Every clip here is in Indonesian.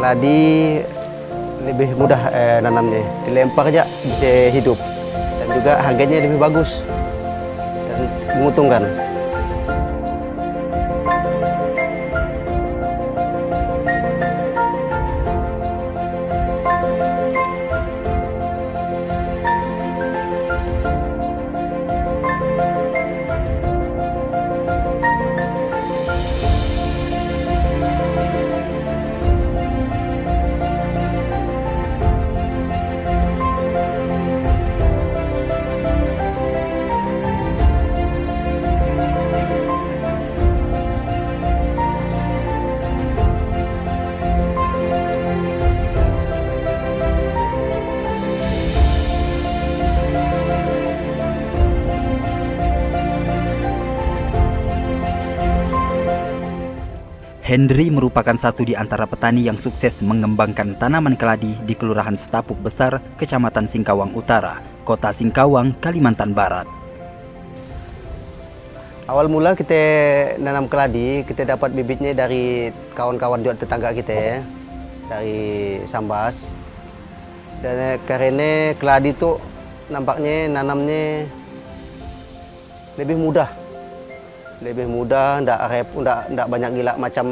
Keladi lebih mudah nanamnya, dilempar aja bisa hidup dan juga harganya lebih bagus dan menguntungkan. Hendri merupakan satu di antara petani yang sukses mengembangkan tanaman keladi di Kelurahan Setapuk Besar, Kecamatan Singkawang Utara, Kota Singkawang, Kalimantan Barat. Awal mula kita nanam keladi, kita dapat bibitnya dari kawan-kawan juga tetangga kita ya, dari Sambas. Dan karena keladi itu nampaknya nanamnya lebih mudah. Ndak banyak gila macam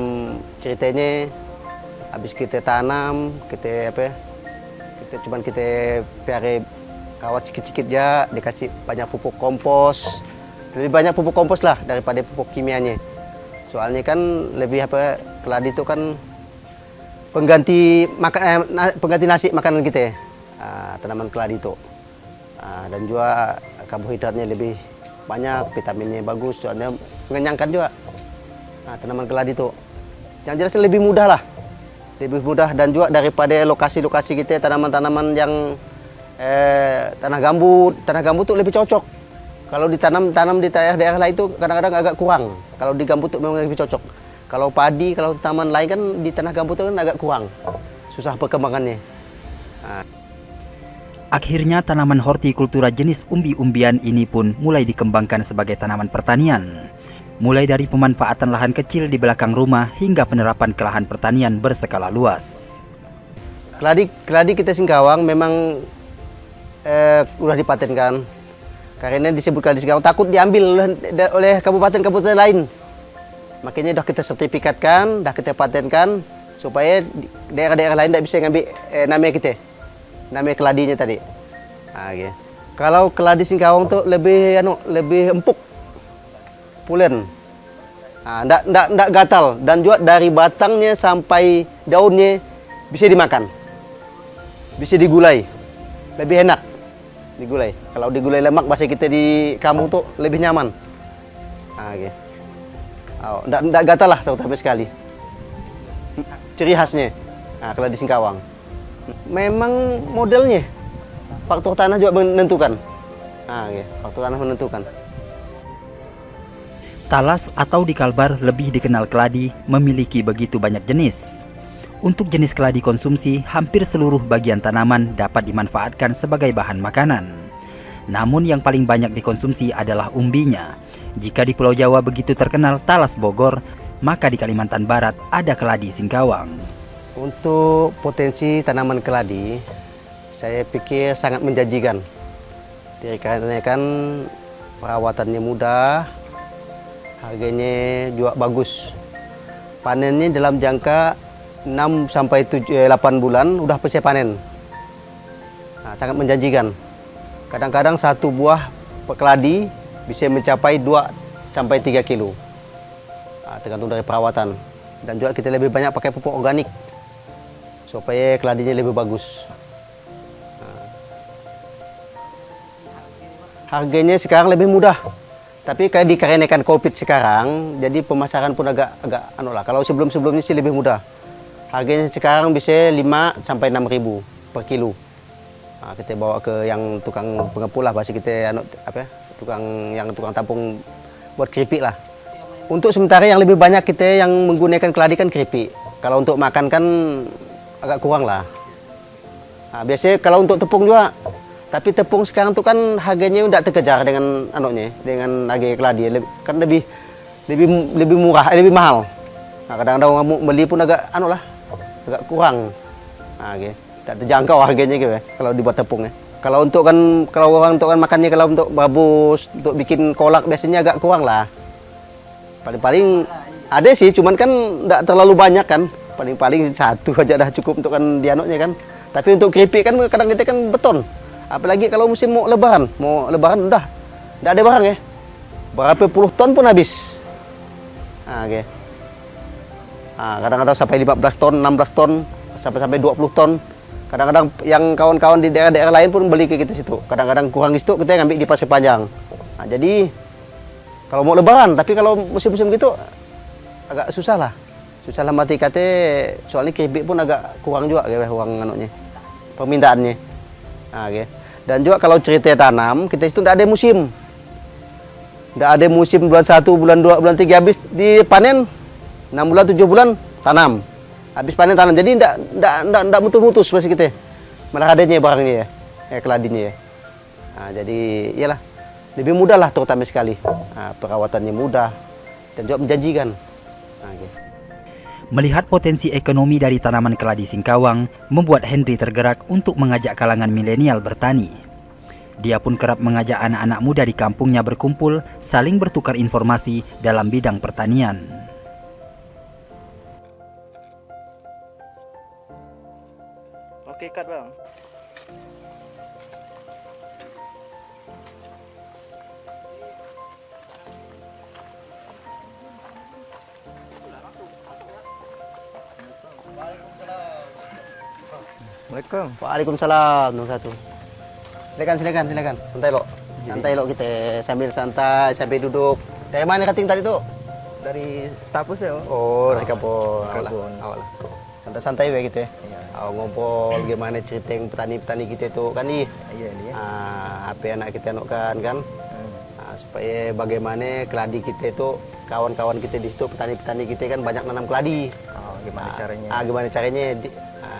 ceritanya. Habis kita tanam, kita piara kawat sikit-sikit aja, dikasih banyak pupuk kompos. Lebih banyak pupuk kompos lah daripada pupuk kimianya. Soalnya kan lebih keladi itu kan pengganti nasi makanan kita, tanaman keladi itu. Dan juga karbohidratnya lebih banyak, vitaminnya bagus, soalnya mengenyangkan juga. Tanaman keladi itu yang jelas lebih mudah lah, lebih mudah, dan juga daripada lokasi-lokasi kita tanaman-tanaman yang tanah gambut tuh lebih cocok. Kalau ditanam di daerah-daerah lain itu kadang-kadang agak kurang. Kalau di gambut tuh memang lebih cocok. Kalau padi, kalau tanaman lain kan di tanah gambut itu kan agak kurang, susah perkembangannya. Akhirnya tanaman hortikultura jenis umbi-umbian ini pun mulai dikembangkan sebagai tanaman pertanian. Mulai dari pemanfaatan lahan kecil di belakang rumah hingga penerapan ke lahan pertanian berskala luas. Keladi kita Singkawang memang udah dipatenkan. Karena disebut keladi Singkawang takut diambil oleh kabupaten-kabupaten lain. Makanya udah kita sertifikatkan, udah kita patenkan supaya daerah-daerah lain tidak bisa ngambil namanya kita. Namanya keladinya tadi. Okay. Kalau keladi Singkawang tuh lebih empuk, pulen, ndak gatal, dan juga dari batangnya sampai daunnya bisa dimakan, bisa digulai, lebih enak digulai. Kalau digulai lemak bahasa kita di kampung tuh lebih nyaman. Okay. Ndak gatal lah terutama sekali. Ciri khasnya keladi Singkawang. Memang modelnya, faktor tanah juga menentukan. Faktor tanah menentukan. Talas atau di Kalbar lebih dikenal keladi memiliki begitu banyak jenis. Untuk jenis keladi konsumsi, hampir seluruh bagian tanaman dapat dimanfaatkan sebagai bahan makanan. Namun yang paling banyak dikonsumsi adalah umbinya. Jika di Pulau Jawa begitu terkenal talas Bogor, maka di Kalimantan Barat ada keladi Singkawang. Untuk potensi tanaman keladi, saya pikir sangat menjanjikan. Dikarenakan perawatannya mudah, harganya juga bagus. Panennya dalam jangka 6-8 bulan udah selesai panen. Sangat menjanjikan. Kadang-kadang satu buah keladi bisa mencapai 2-3 kilo. Tergantung dari perawatan. Dan juga kita lebih banyak pakai pupuk organik supaya keladinya lebih bagus. Harganya sekarang lebih mudah, tapi dikarenakan COVID sekarang, jadi pemasaran pun agak Kalau sebelumnya sih lebih mudah. Harganya sekarang bisa 5-6 ribu per kilo. Kita bawa ke yang tukang pengepul lah, bahasa kita tukang tampung buat keripik lah. Untuk sementara yang lebih banyak kita yang menggunakan keladi kan keripik. Kalau untuk makan kan agak kurang lah. Biasanya kalau untuk tepung juga, tapi tepung sekarang tuh kan harganya udah terkejar dengan dengan harga keladi, kan lebih murah, lebih mahal. Kadang-kadang orang beli pun agak agak kurang. Okay. Tak terjangkau harganya gitu ya, kalau dibuat tepung ya. Kalau untuk orang untuk kan makannya, kalau untuk babus, untuk bikin kolak biasanya agak kurang lah. Paling-paling ada sih, cuman kan tidak terlalu banyak kan. Paling-paling satu aja dah cukup untuk kan dianoknya kan. Tapi untuk keripik kan kadang kita kan beton. Apalagi kalau musim mau lebaran udah tidak ada barang ya. Berapa puluh ton pun habis. Okay. Kadang-kadang sampai 15 ton, 16 ton, sampai 20 ton. Kadang-kadang yang kawan-kawan di daerah-daerah lain pun beli ke kita situ. Kadang-kadang kurang itu kita ngambil di Pasir Panjang. Jadi kalau mau lebaran, tapi kalau musim-musim gitu agak susah lah. Susah lah mati kate, soalnya keripik pun agak kurang juga kayak uang anaknya. Permintaannya. Okay. Dan juga kalau cerita tanam, kita itu tidak ada musim. Tidak ada musim bulan 1, bulan 2, bulan 3 habis dipanen 6 bulan, 7 bulan tanam. Habis panen tanam, jadi tidak mutus-mutus masih kita. Malah adanya barangnya ya, keladinya ya. Jadi iyalah, lebih mudah lah terutama sekali. Perawatannya mudah dan juga menjanjikan. Okay. Melihat potensi ekonomi dari tanaman keladi Singkawang, membuat Henry tergerak untuk mengajak kalangan milenial bertani. Dia pun kerap mengajak anak-anak muda di kampungnya berkumpul, saling bertukar informasi dalam bidang pertanian. Oke, cut bang. Assalamualaikum. Waalaikumsalam. Nomor 1. Silakan. Santai lo kita sambil santai, sambil duduk. Dari mana kating tadi tuh? Dari Stapus ya. Oh, dari kampung. Kampung. Awal. Santai-santai ya kita. Iya. Ngobrol gimana cerita yang petani-petani kita tuh kan nih. Iya nih ya. Apa anak kita kan. Supaya bagaimana keladi kita itu, kawan-kawan kita di situ, petani-petani kita kan banyak nanam keladi. Oh, gimana caranya? Gimana caranya?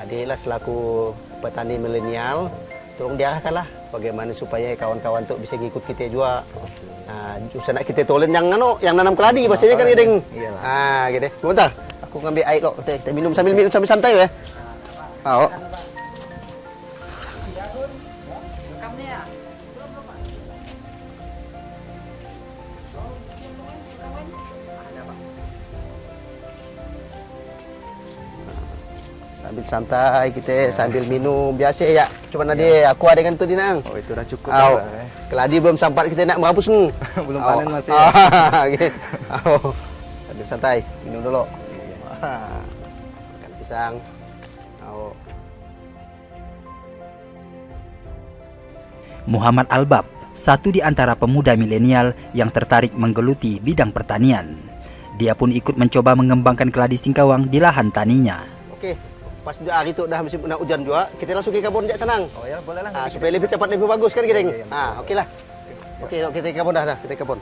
Dia lah selaku petani milenial, tolong diarahkan lah bagaimana supaya kawan-kawan tuh bisa ngikut kita juga. Usah nak kita tolong yang nanam keladi, pastinya kan gedeng. Iyalah. Gitu. Sebentar, aku ngambil air lo, kita minum sambil santai ya. Oh. Sambil santai kita sambil minum biasa ya. Cuma ada aku ada kan tu dinang. Oh, itu udah cukup. Keladi belum sampai kita nak merabus ni. Belum panen masih. Okay. Sambil santai, minum dulu. Makan pisang. Muhammad Albab, satu di antara pemuda milenial yang tertarik menggeluti bidang pertanian. Dia pun ikut mencoba mengembangkan keladi Singkawang di lahan taninya. Oke. Pas hari itu dah musim nak hujan juga, kita langsung ke kebun jak senang. Oh ya, boleh lah. Supaya lebih cepat lebih bagus kan kita. Iya. Okey lah. Okey, kita ke kebun dah, kita ke kebun.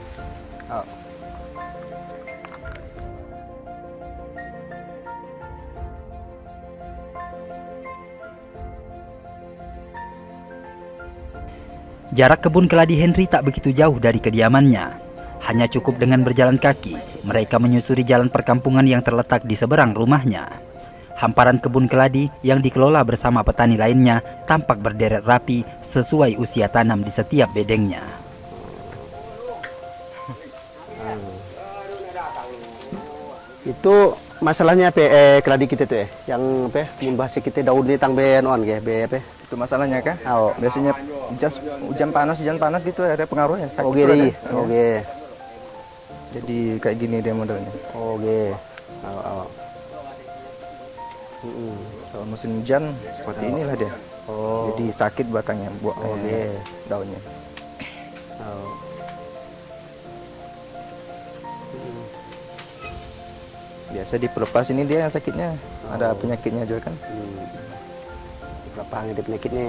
Jarak kebun keladi Henry tak begitu jauh dari kediamannya. Hanya cukup dengan berjalan kaki, mereka menyusuri jalan perkampungan yang terletak di seberang rumahnya. Hamparan kebun keladi yang dikelola bersama petani lainnya tampak berderet rapi sesuai usia tanam di setiap bedengnya. Itu masalahnya keladi kita tuh yang bahasa kita daun ni tang on apa? Itu masalahnya kah? Oh. Biasanya hujan panas gitu ada pengaruhnya. Sakit Oke, tuh ada. oke. Jadi kayak gini dia modelnya. Oke. Kalau musim hujan seperti inilah dia. Oh. Jadi sakit batangnya, daunnya. Biasa di pelepas ini dia yang sakitnya. Ada penyakitnya juga kan. Berapa ada penyakitnya?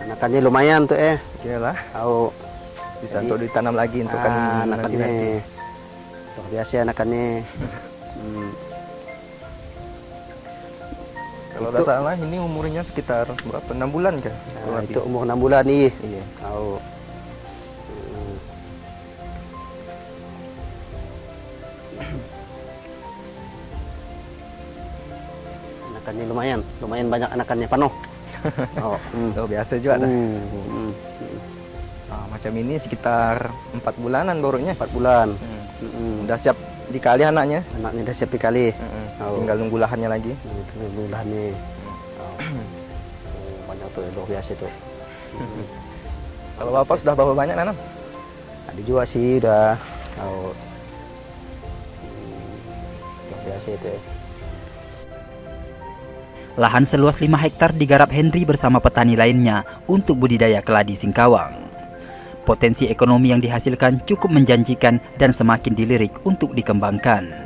Anakannya lumayan tuh Iyalah. Bisa Jadi, untuk ditanam lagi untuk kan nanti. anakannya. Luar biasa anakannya. Kalau tidak salah ini umurnya sekitar berapa? 6 bulan kan? Itu umur 6 bulan nih. Iya. Anakannya lumayan banyak anakannya penuh. Oh, Oh, biasa juga dah. mm. Macam ini sekitar 4 bulanan barunya. 4 bulan. Udah siap dikali anaknya. Anaknya udah siap dikali. Oh. Tinggal nunggu lahannya lagi. Itu lahannya. Oh. Banyak tuh, luar biasa tuh. Kalau Bapak sudah berapa banyak nanam? Ada juga sih udah. Oh. Luar biasa itu. Lahan seluas 5 hektar digarap Henry bersama petani lainnya untuk budidaya keladi singkawang. Potensi ekonomi yang dihasilkan cukup menjanjikan dan semakin dilirik untuk dikembangkan.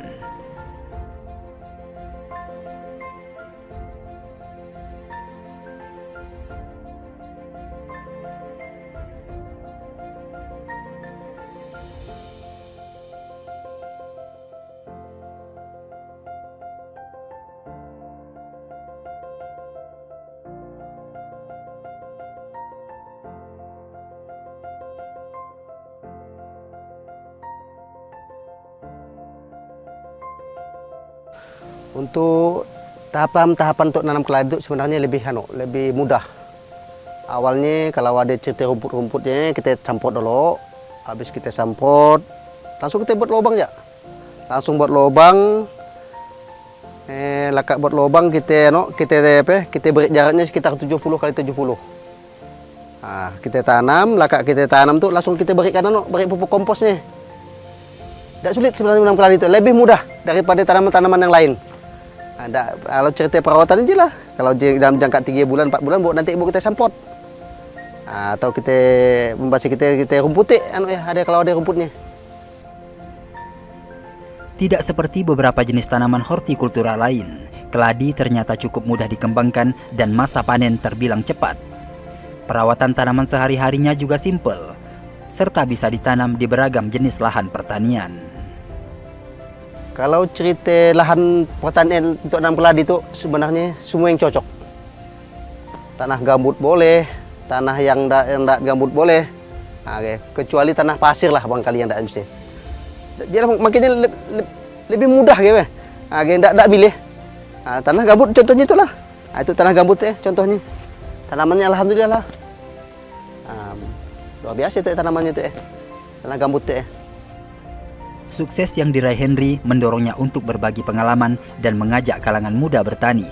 Untuk tahapan untuk nanam keladi itu sebenarnya lebih mudah. Awalnya kalau ada cerita rumput-rumputnya kita campur dulu. Habis kita campur, langsung kita buat lubang ya. Langsung buat lubang. Lakak buat lubang kita beri jaraknya sekitar 70 kali 70. Nah, kita tanam, lakak kita tanam tuh langsung kita berikan beri pupuk komposnya. Tidak sulit sebenarnya menanam keladi itu, lebih mudah daripada tanaman-tanaman yang lain. Nah, kalau cerita perawatan aja lah. Kalau dalam jangka 3 bulan, 4 bulan, nanti ibu kita sampot. Nah, atau kita membasih kita rumputi, kalau ada rumputnya. Tidak seperti beberapa jenis tanaman hortikultura lain, keladi ternyata cukup mudah dikembangkan dan masa panen terbilang cepat. Perawatan tanaman sehari-harinya juga simpel, serta bisa ditanam di beragam jenis lahan pertanian. Kalau cerita lahan pertanian untuk nanam keladi itu sebenarnya semua yang cocok. Tanah gambut boleh, tanah yang tidak gambut boleh. Nah, kecuali tanah pasir lah barangkali yang tidak bisa. Jadi makanya lebih mudah gitu. Nah, tidak milih. Nah, tanah gambut contohnya itulah. Nah, itu tanah gambut contohnya. Tanamannya alhamdulillah lah. Nah, luar biasa itu tanamannya itu tanah gambut itu. Sukses yang diraih Henry mendorongnya untuk berbagi pengalaman dan mengajak kalangan muda bertani.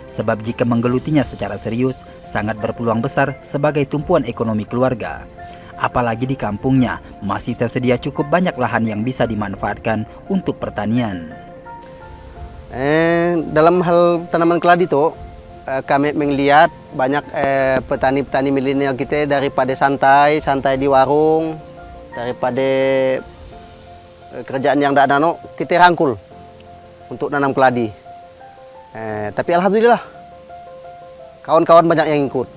Sebab jika menggelutinya secara serius, sangat berpeluang besar sebagai tumpuan ekonomi keluarga. Apalagi di kampungnya masih tersedia cukup banyak lahan yang bisa dimanfaatkan untuk pertanian. Dalam hal tanaman keladi itu, kami melihat banyak petani-petani milenial kita daripada santai di warung, daripada kerjaan yang tidak ada, kita rangkul untuk nanam keladi. Tapi alhamdulillah kawan-kawan banyak yang ikut.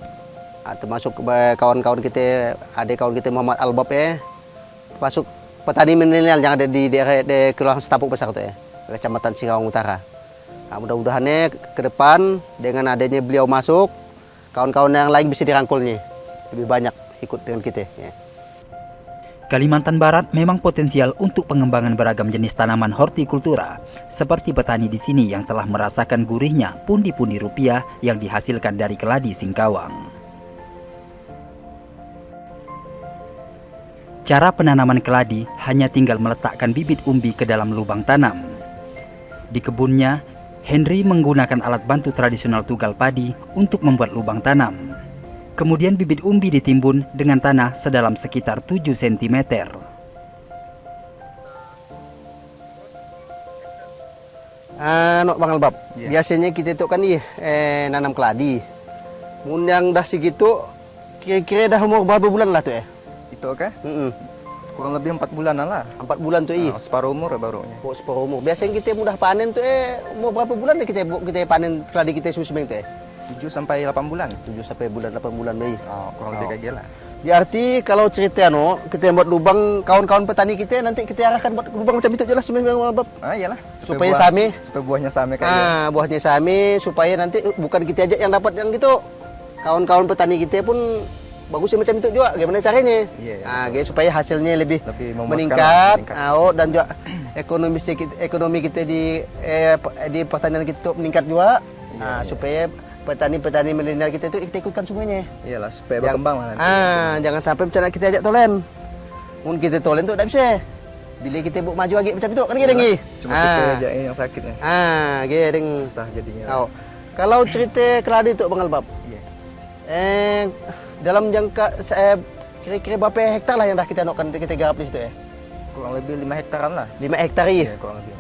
Termasuk kawan-kawan kita, adik kawan kita Muhammad Albab termasuk petani milenial yang ada di daerah Kelurahan Setapuk Besar itu Kecamatan Singkawang Utara. Nah, mudah-mudahan ke depan dengan adanya beliau masuk, kawan-kawan yang lain bisa dirangkulnya lebih banyak ikut dengan kita. Kalimantan Barat memang potensial untuk pengembangan beragam jenis tanaman hortikultura, seperti petani di sini yang telah merasakan gurihnya pundi-pundi rupiah yang dihasilkan dari keladi singkawang. Cara penanaman keladi hanya tinggal meletakkan bibit umbi ke dalam lubang tanam. Di kebunnya, Henry menggunakan alat bantu tradisional tugal padi untuk membuat lubang tanam. Kemudian bibit umbi ditimbun dengan tanah sedalam sekitar 7 cm. Bang Albab, biasanya kita itu kan nanam keladi. Mun yang dah segitu, kira-kira dah umur berapa bulan lah tuh Itu kan? Kurang lebih 4 bulanan lah. 4 bulan tuh Separuh umur barunya. Separuh umur. Biasanya kita mudah panen tuh umur berapa bulan kita panen keladi kita musim tuh 7 sampai 8 bulan. 7 sampai 8 bulan bayi. Kurang lebih kayak gila. Berarti kalau cerita kita buat lubang, kawan-kawan petani kita nanti kita arahkan buat lubang macam itu jelas sebenarnya Bab. Iyalah. Supaya sami. Supaya buahnya sami kayak buahnya sami supaya nanti bukan kita aja yang dapat yang gitu. Kawan-kawan petani kita pun bagusnya macam itu juga. Gimana caranya? Supaya hasilnya lebih meningkat. Dan juga ekonomi kita di pertanian kita meningkat juga. Ah, supaya petani-petani milenial kita itu kita ikutkan semuanya. Iyalah supaya berkembang lah nanti. Jangan sampai macam kita ajak tolen. Mungkin kita tolen tu tak bisa. Bila kita buat maju lagi macam itu kan kita dengi. Cuma kita aja yang sakitnya. Gedeng. Susah jadinya. Kalau cerita keladi tu Bang Albab. Iya. Dalam jangka kira-kira berapa hektar lah yang dah kita nakkan kita garap di situ ya? Kurang lebih 5 hektaran lah. 5 hektar ya. Iya, kurang lebih.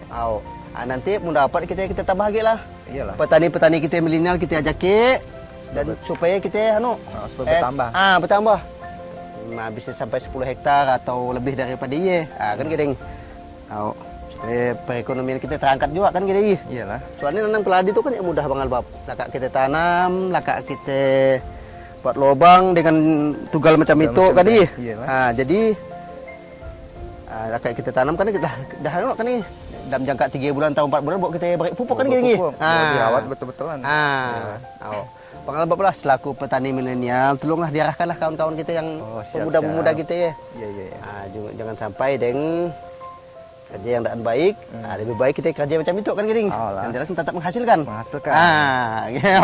Nanti mudah dapat kita tambah lagi lah. Iyalah. Petani-petani kita milenial kita ajak dan supaya kita supaya bertambah. Bertambah. Bisa sampai 10 hektar atau lebih daripada iya. Kan kita supaya perekonomian kita terangkat juga kan kita iya. Iyalah. Soalnya nanam keladi itu kan yang mudah Bang Albab. Lakak kita tanam, lakak kita buat lubang dengan tugal macam itu kan iya. Jadi lakak kita tanam kan dah kan nih. Dalam jangka 3 bulan atau 4 bulan kita beri pupuk kan gini. Dirawat betul-betulan. Bang Albab lah selaku petani milenial, tolonglah diarahkanlah kawan-kawan kita yang pemuda-pemuda kita ya. Iya. Jangan sampai kerja yang tidak baik. Lebih baik kita kerja macam itu kan gini. Yang jelas tetap menghasilkan.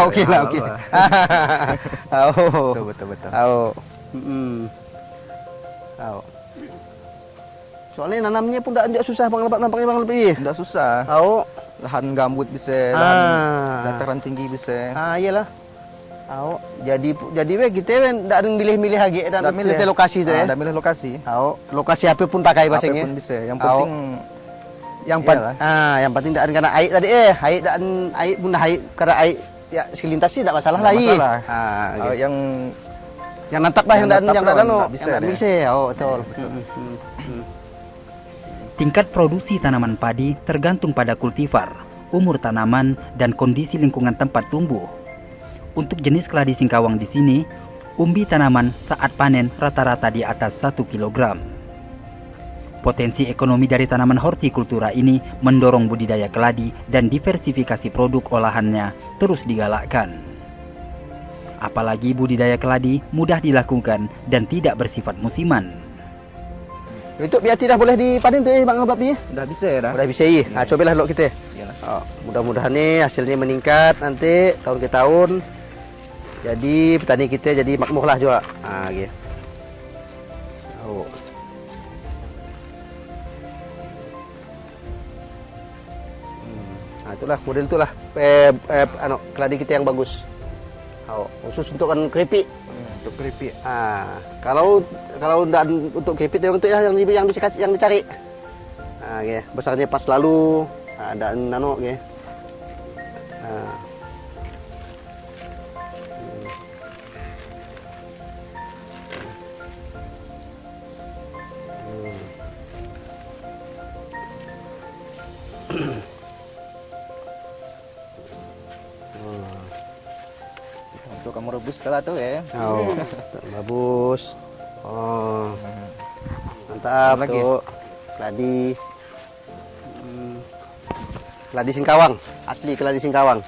Oke lah. Betul. Soalnya nanamnya pun tidak susah Bang Albab, nampaknya Bang Albab iya. Tidak susah. Lahan gambut bisa, lahan dataran tinggi bisa. Iyalah. Jadi kita tidak ada milih-milih lagi, tidak milih lokasi itu ya. Tidak milih lokasi. Lokasi apa pun pakai bahasanya. Apa pun bisa. Yang penting yang penting tidak karena air tadi air pun air karena air ya selintas sih tidak masalah lah. Yang nantap lah yang tidak bisa. Betul. Tingkat produksi tanaman padi tergantung pada kultivar, umur tanaman, dan kondisi lingkungan tempat tumbuh. Untuk jenis keladi singkawang di sini, umbi tanaman saat panen rata-rata di atas 1 kg. Potensi ekonomi dari tanaman hortikultura ini mendorong budidaya keladi dan diversifikasi produk olahannya terus digalakkan. Apalagi budidaya keladi mudah dilakukan dan tidak bersifat musiman. Itu biar tidak boleh dipanen tuh Bang Albab ya? Udah bisa ya dah. Udah bisa ya. Cobalah lo kita. Mudah-mudahan nih hasilnya meningkat nanti tahun ke tahun. Jadi petani kita jadi makmur lah juga. Gitu. Itulah model itulah keladi kita yang bagus. Khusus untuk kan keripik. Untuk keripik. Kalau untuk keripik itu yang dicari. Besarnya pas lalu dan gitu. Untuk kamu rebus setelah itu ya. Rebus. Mantap lagi. Tuh. Keladi singkawang, asli keladi singkawang.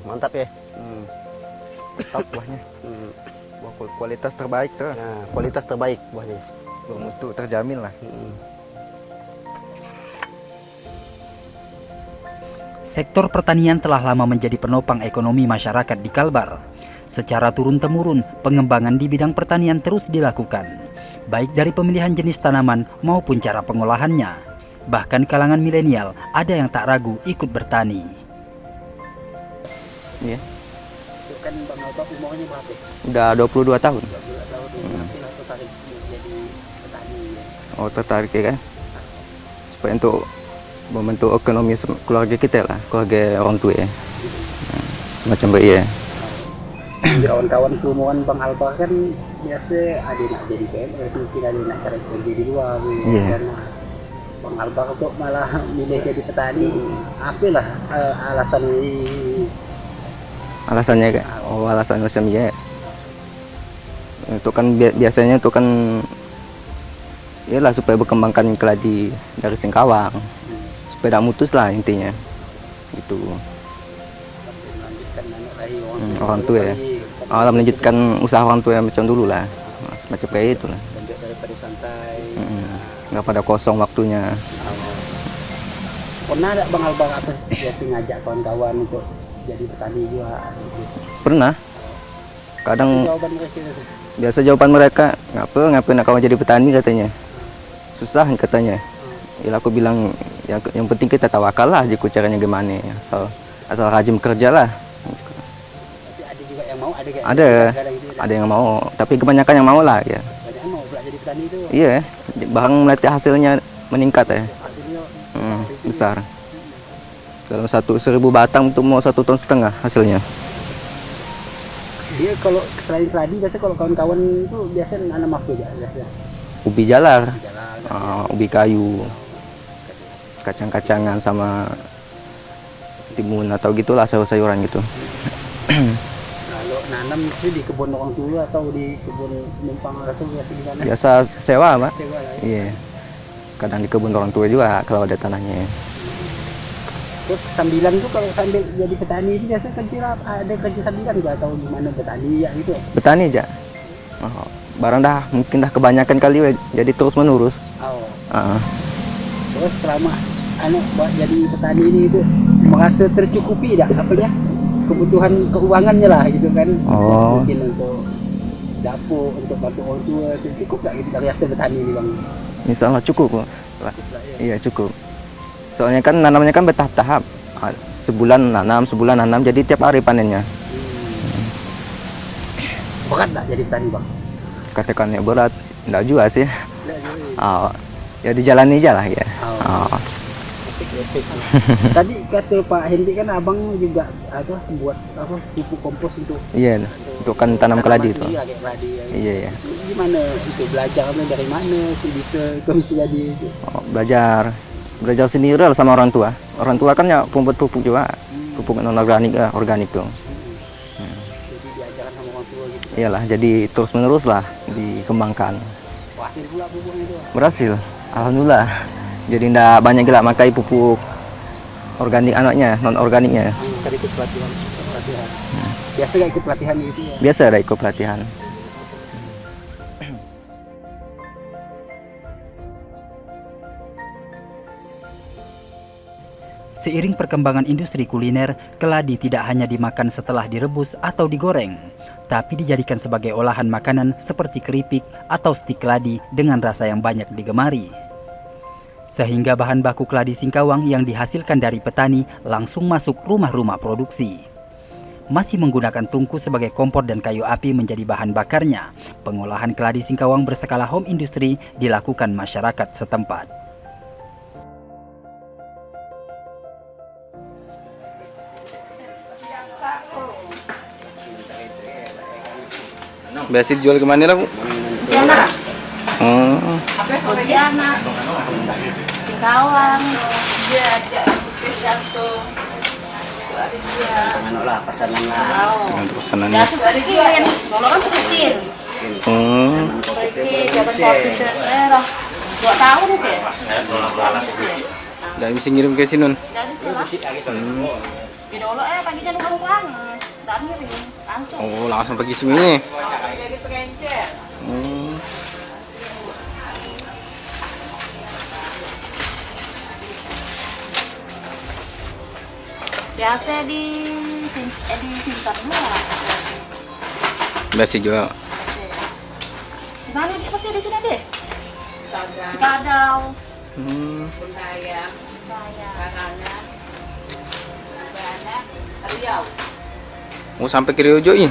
Mantap ya. Mantap buahnya. Kualitas terbaik tuh. Kualitas terbaik buahnya. Bermutu terjamin lah. Sektor pertanian telah lama menjadi penopang ekonomi masyarakat di Kalbar. Secara turun-temurun, pengembangan di bidang pertanian terus dilakukan, baik dari pemilihan jenis tanaman maupun cara pengolahannya. Bahkan kalangan milenial ada yang tak ragu ikut bertani. Iya. Itu kan Bang Albab umurnya berapa? Udah 22 tahun. 22 tahun. Kenapa tertarik menjadi petani? Tertarik ya kan? Supaya untuk membentuk ekonomi keluarga kita lah, keluarga orang tua ya. Semacam baik ya. Kawan-kawan seumuran Bang Albab kan biasa ada nak jadi PNS, mungkin ada nak cari kerja di luar. Karena Bang Albab kok malah milih jadi petani. Apalah alasannya kan? Alasan macam ya. Itu kan biasanya itu kan iyalah supaya berkembangkan keladi dari singkawang. Supaya tidak mutus lah intinya. Gitu. orang tua ya. Allah melanjutkan usaha orang tua macam dulu lah, macam kayak itu lah. Lanjut daripada santai. Nggak pada kosong waktunya. Pernah ada Bang Albang apa biasa ngajak kawan-kawan untuk jadi petani juga? Pernah. Kadang Jawaban mereka itu. biasa jawaban mereka, ngapain nak kawan jadi petani katanya. Susah katanya. Ya aku bilang yang penting kita tawakal lah aja caranya gimana. Asal rajin kerja lah. Tapi ada juga yang mau, ada kayak Ada, kadang gitu, ada yang mau, tapi kebanyakan yang mau lah ya. banyak yang mau pula jadi petani itu. Iya, barang melatih hasilnya meningkat ya. Hasilnya Besar. Dalam 1.000 batang itu mau 1,5 ton hasilnya. dia kalau selain keladi biasa kalau kawan-kawan itu biasa nanam apa aja biasa? Ubi jalar, Jalan. ubi kayu, kacang-kacangan sama timun atau gitulah sayur-sayuran gitu. Kalau nanam itu di kebun orang tua atau di kebun numpang atau biasa di mana? Biasa sewa, Pak. Sewa lah ya. Iya. Kadang di kebun orang tua juga kalau ada tanahnya. Terus sambilan tuh kalau sambil jadi petani itu biasa kerja ada kerja sambilan nggak atau gimana petani ya gitu? Petani aja. Barang dah mungkin dah kebanyakan kali jadi terus menerus. Oh. Terus selama buat jadi petani ini itu merasa tercukupi dah apa ya kebutuhan keuangannya lah gitu kan? Oh. Mungkin untuk dapur untuk bantu orang tua itu cukup nggak gitu dari hasil petani ini bang? Misalnya cukup, Pak. Cukup lah ya. Iya cukup. Soalnya kan nanamnya kan bertahap-tahap. Sebulan nanam, jadi tiap hari panennya. Berat nggak jadi petani bang? Katakannya berat, enggak juga sih. Nggak juga. Ya dijalani aja lah ya. Asik. Tadi kata Pak Hendy kan abang juga ada buat apa pupuk kompos untuk Iya, untuk kan tanam keladi itu. sendiri lah, kayak keladi ya. Iya, iya. Gimana itu belajarnya dari mana sih bisa jadi itu? Belajar sendiri lah sama orang tua. Orang tua kan ya pembuat pupuk juga, pupuk non organik, organik tuh. Jadi diajarkan sama orang tua gitu. Iyalah, jadi terus menerus lah dikembangkan. Hasil pula pupuknya itu. Berhasil, alhamdulillah. Jadi ndak banyak gila makai pupuk organik anaknya, non organiknya. Tadi ikut pelatihan. Biasa gak ikut pelatihan gitu ya? Biasa ada ikut pelatihan. Seiring perkembangan industri kuliner, keladi tidak hanya dimakan setelah direbus atau digoreng, tapi dijadikan sebagai olahan makanan seperti keripik atau stik keladi dengan rasa yang banyak digemari. Sehingga bahan baku keladi Singkawang yang dihasilkan dari petani langsung masuk rumah-rumah produksi. Masih menggunakan tungku sebagai kompor dan kayu api menjadi bahan bakarnya, pengolahan keladi Singkawang berskala home industry dilakukan masyarakat setempat. Biasa dijual kemana lah Bu? Pontianak, Oh, Pontianak, Singkawang, dia ada putih jantung, ada dia. Mana lah pasaran lah. untuk pesanan. Biasa sedikit, kalau kan sedikit, Oh, sedikit, jangan kopi daerah. 2 tahun deh. jadi bisa ngirim ke sini Nun. Jadi sih, di dulu paginya nunggu banget, dan ngirim langsung. Oh, langsung pergi semuanya. Jadi pengencer. Oh, Biasa di Sintar murah. biasa juga. Di mana dia pasti di sini deh? Sekadau. Hmm, Saya Riau. oh sampai ke Riojo ini.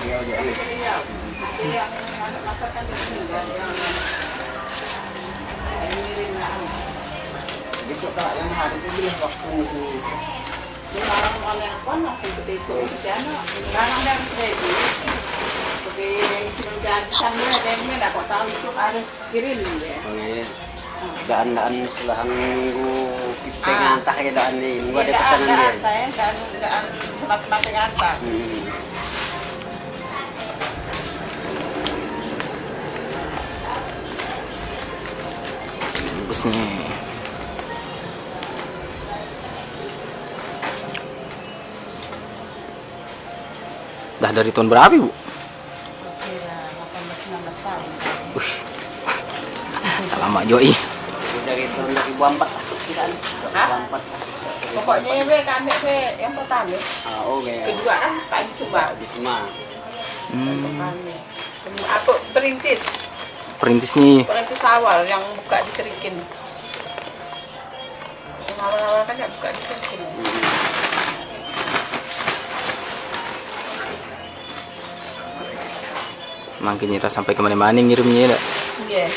Daan-daan selang minggu pengen tak kayak daan di minggu ada pesanan dia. Saya dan semakin antar. Bagus nih. dari tahun berapa, Bu? Kira 18-19 tahun. Lama juga, ih. Dari tahun 2004 Hah? Pokoknya kami yang pertama. Kedua kan Pak Haji Subah. Kami. Aku perintis awal yang buka di Serikin. Yang awal-awal kan yang buka di Serikin. Makin kita sampai kemana-mana ngirimnya, dak. Iya.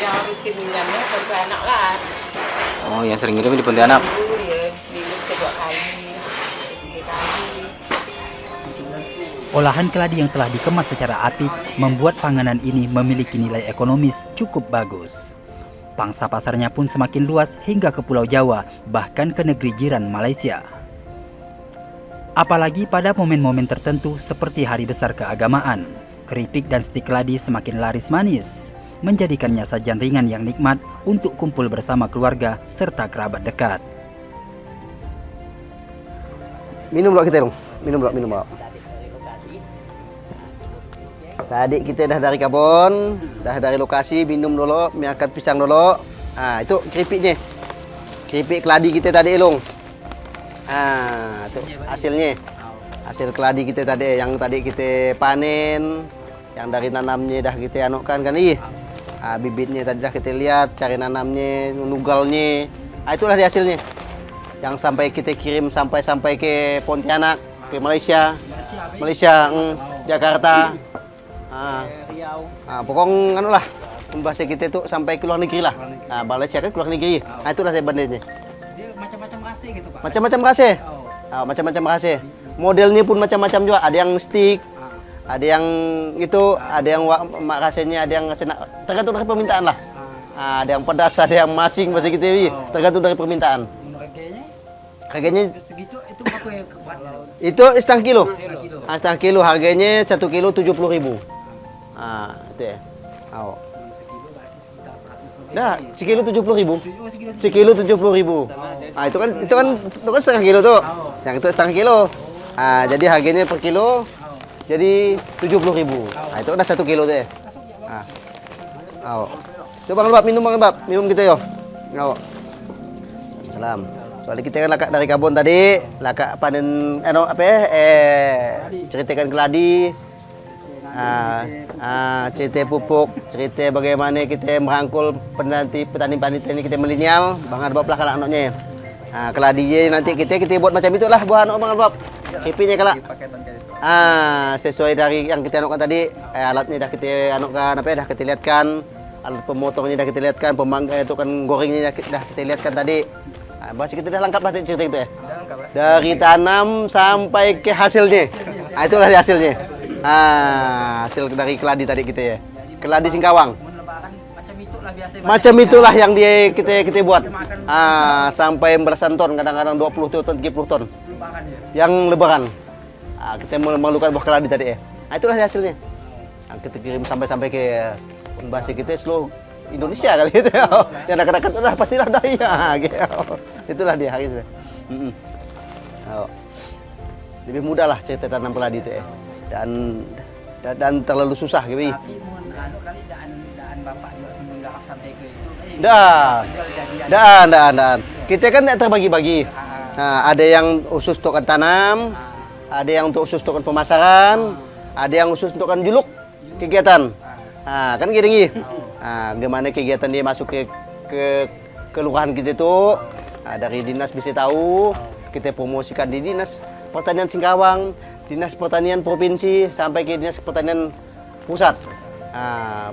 Yang rutin minjamnya Pontianak lah. Oh, yang sering ngirim di Pontianak. Dulu ya, seminggu bisa 2 kali, 3 kali. Olahan keladi yang telah dikemas secara apik membuat panganan ini memiliki nilai ekonomis cukup bagus. Pangsa pasarnya pun semakin luas hingga ke Pulau Jawa, bahkan ke negeri jiran Malaysia. Apalagi pada momen-momen tertentu seperti hari besar keagamaan, keripik dan stik keladi semakin laris manis, menjadikannya sajian ringan yang nikmat untuk kumpul bersama keluarga serta kerabat dekat. Minum dulu kita dong. Minum dulu. Tadi kita dah dari kebun, dah dari lokasi, minum dulu, makan pisang dulu. Ah, itu keripiknya. Keripik keladi kita tadi, Elung. Ah, itu hasilnya. Hasil keladi kita tadi, yang tadi kita panen, yang dari nanamnya dah kita anukan kan, ih. Ah, bibitnya tadi dah kita lihat, cari nanamnya, nugalnya. Ah, itulah dia hasilnya. Yang sampai kita kirim sampai ke Pontianak, ke Malaysia, Jakarta. Pokoknya anu lah, bahasa kita itu sampai ke luar negeri lah. Nah, Malaysia kan keluar negeri. Nah, itulah dia bandenya. Dia macam-macam rasa gitu, Pak. Macam-macam rasa. Macam-macam rasa. Modelnya pun macam-macam juga. Ada yang stick, ada yang itu, ada yang rasanya, ada yang tergantung dari permintaan lah. Ada yang pedas, ada yang masing bahasa kita. Tergantung dari permintaan. Harganya Segitu itu berapa ya kebuatnya? itu setengah kilo. Setengah kilo harganya 1 kilo 70.000. Itu ya. Nah, sekilo 70.000. Sekilo 70.000. Itu kan setengah kilo tuh. Yang itu setengah kilo. Jadi harganya per kilo jadi 70.000. Itu udah 1 kilo tuh ya. Coba Bang Bab, minum kita yo. Salam. Soalnya kita kan lakak dari kebun tadi, lakak panen ceritakan keladi. Cerita pupuk, cerita bagaimana kita merangkul petani-petani ini kita milenial, Bang Arbab lah kalau anaknya. Keladinya nanti kita buat macam itulah buah anak Bang Arbab. Keripiknya kalau sesuai dari yang kita anukan tadi, alatnya dah kita anukan dah kita lihatkan, alat pemotongnya dah kita lihatkan, pemanggai itu kan gorengnya dah kita lihatkan tadi. Bahasa kita dah lengkap lah cerita itu ya. Dari tanam sampai ke hasilnya. Itulah hasilnya. Hasil dari keladi tadi kita ya. Keladi Singkawang. Macam itulah yang kita buat. Sampai belasan ton, kadang-kadang 20 ton, 30 ton. Yang lebaran. Kita memerlukan buah keladi tadi ya. Itulah hasilnya. Kita kirim sampai ke bahasa kita seluruh Indonesia kali itu. Yang dekat-dekat udah pastilah daya gitu. Itulah dia hasilnya. Lebih mudah lah cerita tanam keladi itu ya. Dan terlalu susah gitu. Tapi anu kali daan Bapak juga sebelum sampai ke itu. Dan kita kan terbagi-bagi. Nah, ada yang khusus untuk tanam, ada yang untuk khusus untuk pemasaran, ada yang khusus untuk juluk kegiatan. Kan gini. Gimana kegiatan dia masuk ke kelurahan kita itu, dari dinas bisa tahu, kita promosikan di dinas pertanian Singkawang, dinas pertanian provinsi sampai ke dinas pertanian pusat.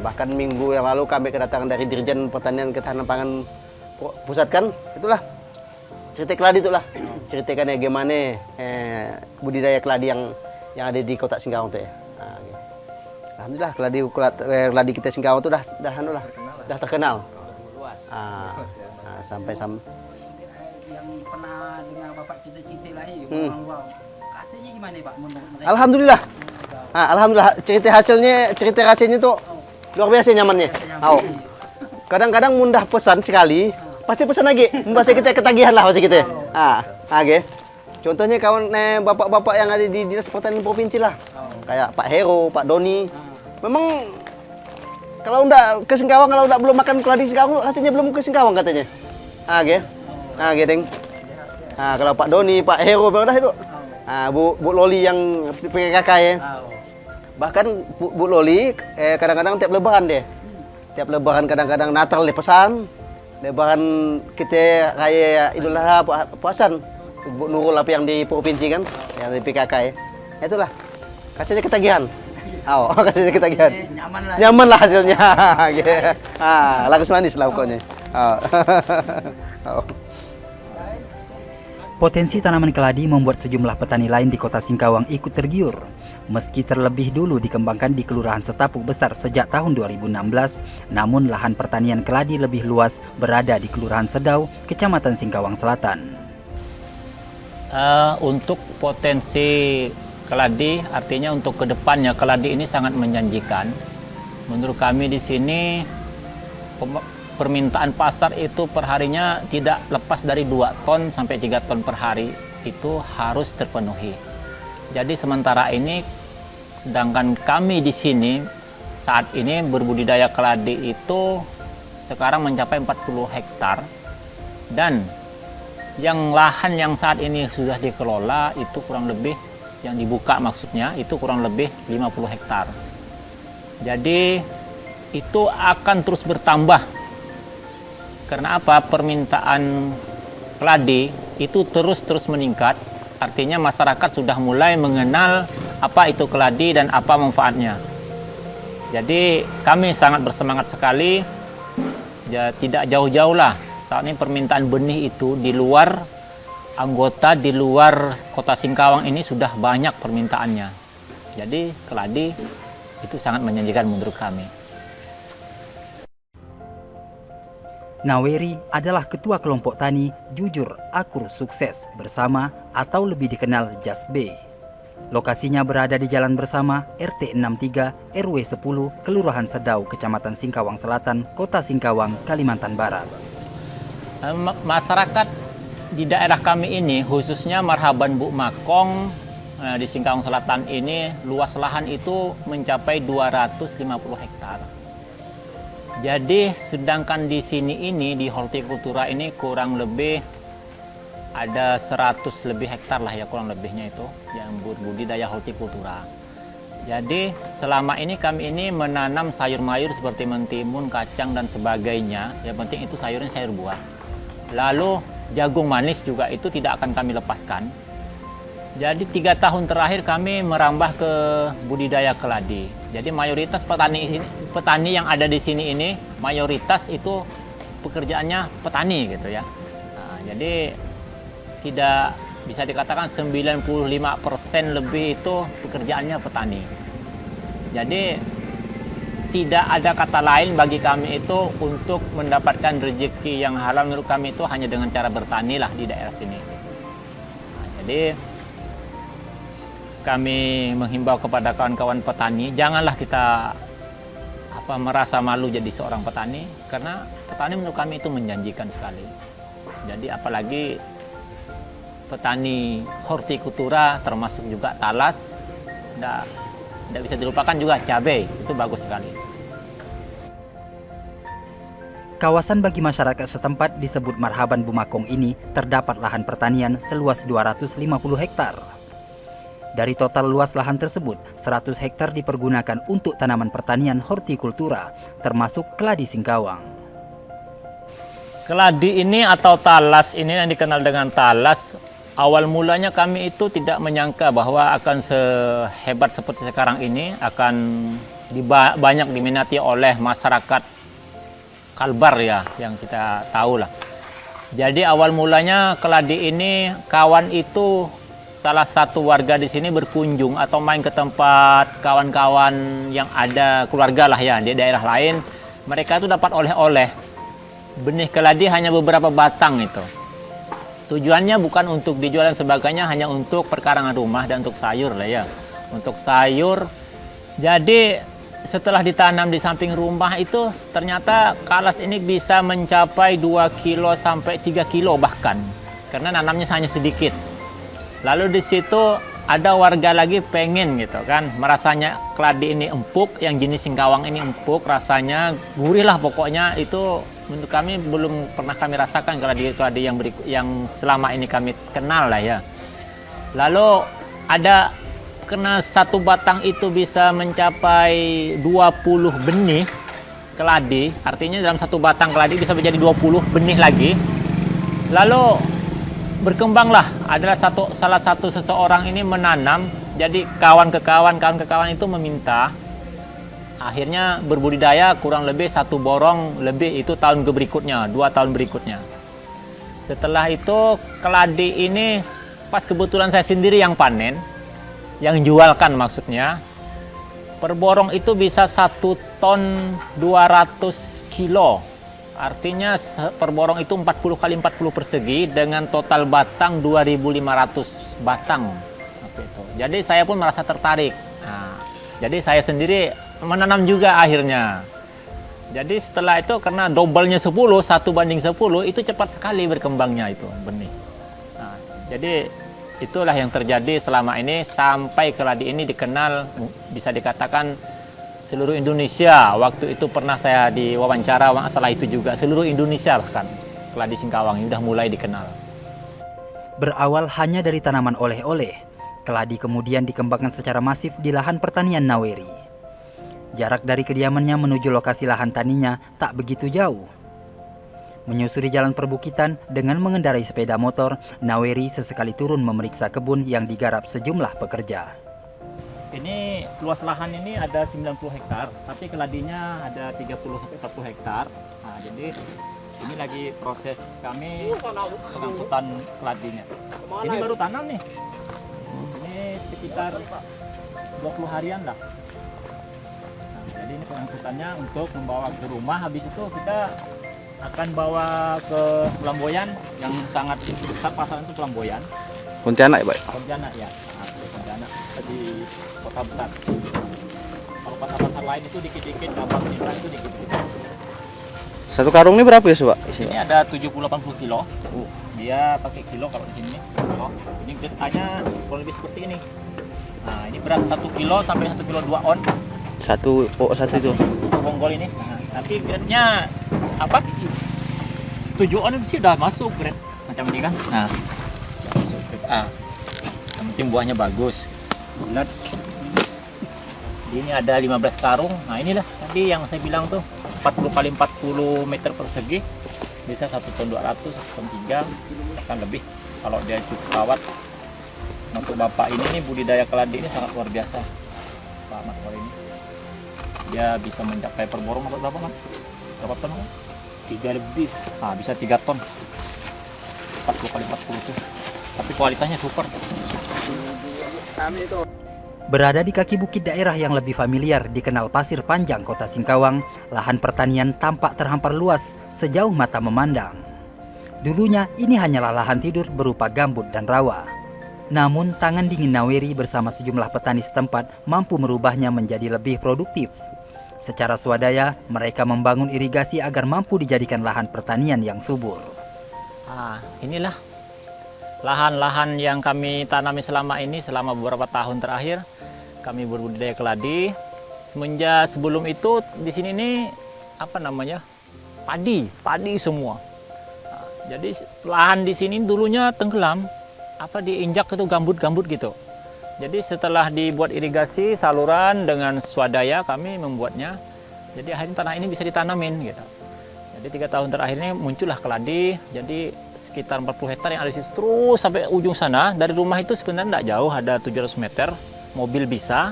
Bahkan minggu yang lalu kami kedatangan dari Dirjen Pertanian Ketahanan Pangan Pusat kan, itulah cerita keladi itulah, ceritakan ya gimana budidaya keladi yang ada di kota Singkawang itu ya. Alhamdulillah keladi kita Singkawang itu dah terkenal. Sampai yang pernah dengar Bapak cerita lagi, hasilnya gimana Pak? Alhamdulillah. Alhamdulillah cerita rasanya tuh luar biasa nyamannya. Kadang-kadang mudah pesan sekali, pasti pesan lagi. Bahasa kita ketagihan lah bahasa kita. Contohnya kawan bapak-bapak yang ada di Dinas Pertanian Provinsi lah. Kayak Pak Hero, Pak Doni. Memang kalau enggak ke Singkawang, kalau enggak belum makan keladi Singkawang, rasanya belum ke Singkawang katanya. Gedeng. Kalau Pak Doni, Pak Hero, udah itu. Bu Loli yang PKK ya. Bahkan Bu Loli kadang-kadang tiap lebaran deh. Tiap lebaran kadang-kadang Natal dia pesan. Lebaran kita raya Idul Adha puasan. Bu Nurul apa yang di provinsi kan, yang di PKK ya. Itulah. Kasihnya ketagihan. Kasihnya ketagihan. Nyaman lah hasilnya. Laris manis lah pokoknya. Potensi tanaman keladi membuat sejumlah petani lain di kota Singkawang ikut tergiur. Meski terlebih dulu dikembangkan di Kelurahan Setapuk Besar sejak tahun 2016, namun lahan pertanian keladi lebih luas berada di Kelurahan Sedau, Kecamatan Singkawang Selatan. Untuk potensi keladi, artinya untuk kedepannya keladi ini sangat menjanjikan. Menurut kami di sini permintaan pasar itu perharinya tidak lepas dari 2 ton sampai 3 ton per hari, itu harus terpenuhi. Jadi sementara ini, sedangkan kami di sini saat ini berbudidaya keladi itu sekarang mencapai 40 hektar, dan yang lahan yang saat ini sudah dikelola itu kurang lebih, yang dibuka maksudnya, itu kurang lebih 50 hektar. Jadi itu akan terus bertambah. Karena apa? Permintaan keladi itu terus meningkat. Artinya masyarakat sudah mulai mengenal apa itu keladi dan apa manfaatnya. Jadi kami sangat bersemangat sekali. Ya, tidak jauh-jauh lah. Saat ini permintaan benih itu di luar anggota, di luar kota Singkawang ini sudah banyak permintaannya. Jadi keladi itu sangat menjanjikan menurut kami. Naweri adalah ketua kelompok tani Jujur Akur Sukses Bersama atau lebih dikenal JASB. Lokasinya berada di Jalan Bersama RT 63 RW 10 Kelurahan Sedau, Kecamatan Singkawang Selatan, Kota Singkawang, Kalimantan Barat. Masyarakat di daerah kami ini, khususnya Marhaban Bu Makong di Singkawang Selatan ini, luas lahan itu mencapai 250 hektar. Jadi sedangkan di sini ini, di hortikultura ini kurang lebih ada 100 lebih hektar lah ya, kurang lebihnya itu yang berbudidaya hortikultura. Jadi selama ini kami ini menanam sayur-mayur seperti mentimun, kacang dan sebagainya. Yang penting itu sayurnya sayur buah. Lalu jagung manis juga itu tidak akan kami lepaskan. Jadi 3 tahun terakhir kami merambah ke budidaya keladi. Jadi mayoritas petani yang ada di sini ini mayoritas itu pekerjaannya petani gitu ya. Nah, jadi tidak bisa dikatakan 95% lebih itu pekerjaannya petani. Jadi tidak ada kata lain bagi kami itu untuk mendapatkan rezeki yang halal, menurut kami itu hanya dengan cara bertani lah di daerah sini. Nah, jadi kami menghimbau kepada kawan-kawan petani, janganlah kita merasa malu jadi seorang petani, karena petani menurut kami itu menjanjikan sekali. Jadi apalagi petani hortikultura termasuk juga talas, tidak bisa dilupakan juga cabai, itu bagus sekali. Kawasan bagi masyarakat setempat disebut Marhaban Bumakong ini terdapat lahan pertanian seluas 250 hektar. Dari total luas lahan tersebut, 100 hektar dipergunakan untuk tanaman pertanian hortikultura, termasuk keladi Singkawang. Keladi ini atau talas ini yang dikenal dengan talas, awal mulanya kami itu tidak menyangka bahwa akan sehebat seperti sekarang ini, akan banyak diminati oleh masyarakat Kalbar ya, yang kita tahu lah. Jadi awal mulanya keladi ini, kawan itu salah satu warga di sini berkunjung atau main ke tempat kawan-kawan yang ada keluarga lah ya di daerah lain. Mereka itu dapat oleh-oleh benih keladi hanya beberapa batang itu. Tujuannya bukan untuk dijual dan sebagainya, hanya untuk perkarangan rumah dan untuk sayur lah ya. Untuk sayur. Jadi setelah ditanam di samping rumah itu ternyata kalas ini bisa mencapai 2 kilo sampai 3 kilo bahkan. Karena nanamnya hanya sedikit. Lalu di situ ada warga lagi pengen gitu kan, merasanya keladi ini empuk, yang jenis singkawang ini empuk, rasanya gurih lah pokoknya. Itu untuk kami belum pernah kami rasakan keladi yang selama ini kami kenal lah ya. Lalu ada kena satu batang itu bisa mencapai 20 benih keladi, artinya dalam satu batang keladi bisa menjadi 20 benih lagi. Lalu berkembanglah, adalah salah satu seseorang ini menanam, jadi kawan ke kawan itu meminta, akhirnya berbudidaya kurang lebih 1 borong lebih itu tahun berikutnya, 2 tahun berikutnya. Setelah itu keladi ini pas kebetulan saya sendiri yang panen, yang jualkan maksudnya, per borong itu bisa 1 ton 200 kilo. Artinya per borong itu 40 kali 40 persegi dengan total batang 2.500 batang. Jadi saya pun merasa tertarik. Nah, jadi saya sendiri menanam juga akhirnya. Jadi setelah itu karena double-nya 10, 1:10, itu cepat sekali berkembangnya itu benih. Nah, jadi itulah yang terjadi selama ini sampai keladi ini dikenal, bisa dikatakan seluruh Indonesia. Waktu itu pernah saya diwawancara masalah itu juga, seluruh Indonesia bahkan keladi singkawang ini sudah mulai dikenal. Berawal hanya dari tanaman oleh-oleh, keladi kemudian dikembangkan secara masif di lahan pertanian Naweri. Jarak dari kediamannya menuju lokasi lahan taninya tak begitu jauh. Menyusuri jalan perbukitan dengan mengendarai sepeda motor, Naweri sesekali turun memeriksa kebun yang digarap sejumlah pekerja. Ini luas lahan ini ada 90 hektar, tapi keladinya ada 30-40 hektar. Nah, jadi ini lagi proses kami pengangkutan keladinya. Ini baru tanam nih. Ini sekitar 20 harian lah. Nah, jadi ini pengangkutannya untuk membawa ke rumah. Habis itu kita akan bawa ke Pelamboyan yang sangat besar, pasaran itu Pelamboyan. Pontianak ya, Pak? Pontianak ya. Pontianak di kota besar. Kalau pasar-pasar lain itu dikit-dikit, cabang itu dikit-dikit. Satu karung ini berapa ya, Pak? Ini ada 70-80 kilo. Dia pakai kilo kalau di sini. Ini getahnya kurang lebih seperti ini. Nah, ini berat 1 kilo sampai 1 kilo 2 on. Satu itu. Bonggol ini. Nah, nanti grade-nya apa? 7 on sih udah masuk grade macam ini kan. Nah, udah masuk grade A. Yang penting buahnya bagus. Lihat. Ini ada 15 karung. Nah, inilah tadi yang saya bilang tuh 40 kali 40 meter persegi bisa 1 ton 200, 1 ton 3, bahkan lebih kalau dia cukup rawat. Masuk bapak ini nih, budidaya keladi ini sangat luar biasa. Pak Ahmad kalau ini dia bisa mencapai per borong berapa kan? Berapa ton? 3 lebih. Nah, bisa 3 ton. 40 kali 40 tuh. Tapi kualitasnya super. Berada di kaki bukit daerah yang lebih familiar dikenal Pasir Panjang Kota Singkawang, lahan pertanian tampak terhampar luas sejauh mata memandang. Dulunya ini hanyalah lahan tidur berupa gambut dan rawa. Namun tangan dingin Naweri bersama sejumlah petani setempat mampu merubahnya menjadi lebih produktif. Secara swadaya, mereka membangun irigasi agar mampu dijadikan lahan pertanian yang subur. Nah, inilah lahan-lahan yang kami tanami selama ini, selama beberapa tahun terakhir kami berbudidaya keladi. Semenjak sebelum itu di sini nih apa namanya, padi semua. Nah, jadi lahan di sini dulunya tenggelam, diinjak itu gambut gitu. Jadi setelah dibuat irigasi saluran dengan swadaya kami membuatnya, jadi akhirnya tanah ini bisa ditanamin gitu. Jadi 3 tahun terakhir ini muncullah keladi. Jadi sekitar 40 hektar yang ada di situ terus sampai ujung sana. Dari rumah itu sebenarnya tidak jauh, ada 700 meter, mobil bisa.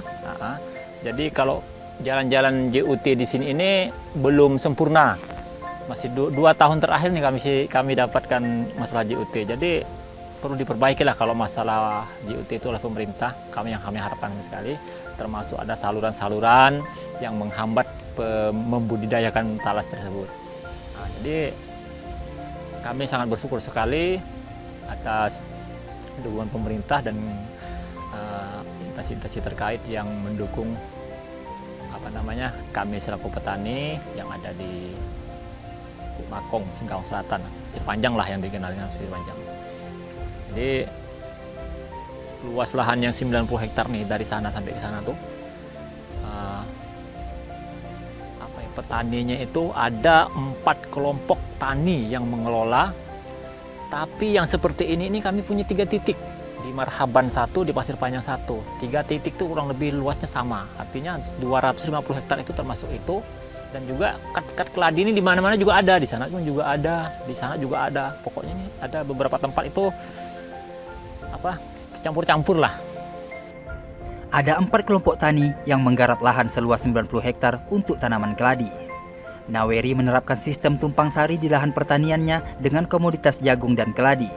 Jadi kalau jalan-jalan JUT di sini ini belum sempurna. Masih 2 tahun terakhir nih kami dapatkan masalah JUT. Jadi perlu diperbaiki lah kalau masalah JUT itu oleh pemerintah. Kami harapkan sekali, termasuk ada saluran-saluran yang menghambat membudidayakan talas tersebut. Nah, jadi kami sangat bersyukur sekali atas dukungan pemerintah dan instansi terkait yang mendukung kami selaku petani yang ada di Makong, Singkawang Selatan, Pasir Panjang lah yang dikenal dengan Pasir Panjang. Jadi luas lahan yang 90 hektar nih dari sana sampai ke sana tuh. Petaninya itu ada 4 kelompok tani yang mengelola. Tapi yang seperti ini kami punya 3 titik. Di Marhaban 1, di Pasir Panjang 1. 3 titik itu kurang lebih luasnya sama. Artinya 250 hektar itu termasuk itu. Dan juga kat keladi ini di mana-mana juga ada. Di sana pun juga ada, di sana juga ada. Pokoknya ini ada beberapa tempat itu campur-campur lah. Ada 4 kelompok tani yang menggarap lahan seluas 90 hektar untuk tanaman keladi. Naweri menerapkan sistem tumpang sari di lahan pertaniannya dengan komoditas jagung dan keladi.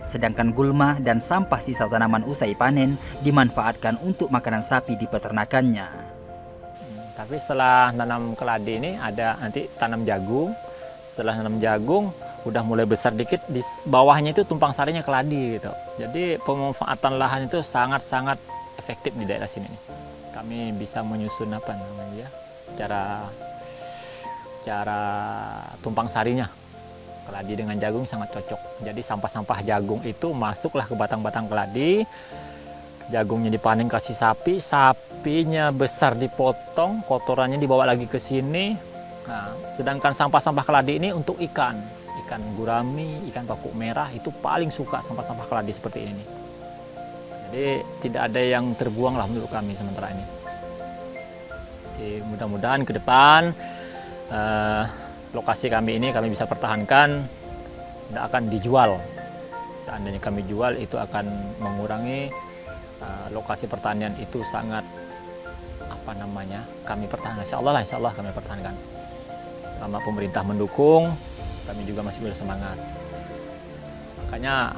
Sedangkan gulma dan sampah sisa tanaman usai panen dimanfaatkan untuk makanan sapi di peternakannya. Tapi setelah nanam keladi ini ada nanti tanam jagung. Setelah nanam jagung udah mulai besar dikit, di bawahnya itu tumpang sarinya keladi gitu. Jadi pemanfaatan lahan itu sangat-sangat efektif di daerah sini nih. Kami bisa menyusun cara tumpang sarinya. Keladi dengan jagung sangat cocok. Jadi sampah-sampah jagung itu masuklah ke batang-batang keladi. Jagungnya dipanen kasih sapi, sapinya besar dipotong, kotorannya dibawa lagi ke sini. Nah, sedangkan sampah-sampah keladi ini untuk ikan gurami, ikan pakuk merah itu paling suka sampah-sampah keladi seperti ini nih. Jadi tidak ada yang terbuang lah menurut kami sementara ini. Mudah-mudahan ke depan lokasi kami ini kami bisa pertahankan, tidak akan dijual. Seandainya kami jual itu akan mengurangi lokasi pertanian itu sangat kami pertahankan. Insya Allah kami pertahankan. Selama pemerintah mendukung, kami juga masih bersemangat. Makanya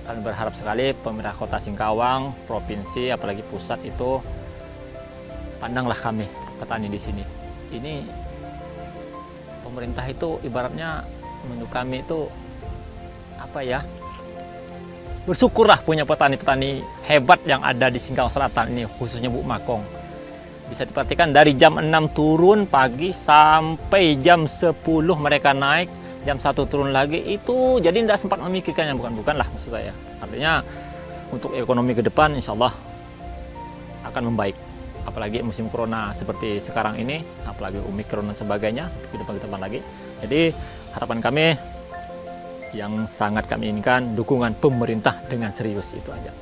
kami berharap sekali pemerintah Kota Singkawang, provinsi, apalagi pusat itu pandanglah kami petani di sini. Ini pemerintah itu ibaratnya menurut kami itu bersyukurlah punya petani-petani hebat yang ada di Singkawang Selatan ini, khususnya Bu Makong. Bisa diperhatikan dari jam 6 turun pagi sampai jam 10 mereka naik. Jam 1 turun lagi itu jadi tidak sempat memikirkannya, bukan lah maksud saya. Artinya untuk ekonomi ke depan insya Allah akan membaik. Apalagi musim corona seperti sekarang ini, apalagi Omikron dan sebagainya ke depan lagi. Jadi harapan kami yang sangat kami inginkan dukungan pemerintah dengan serius itu aja.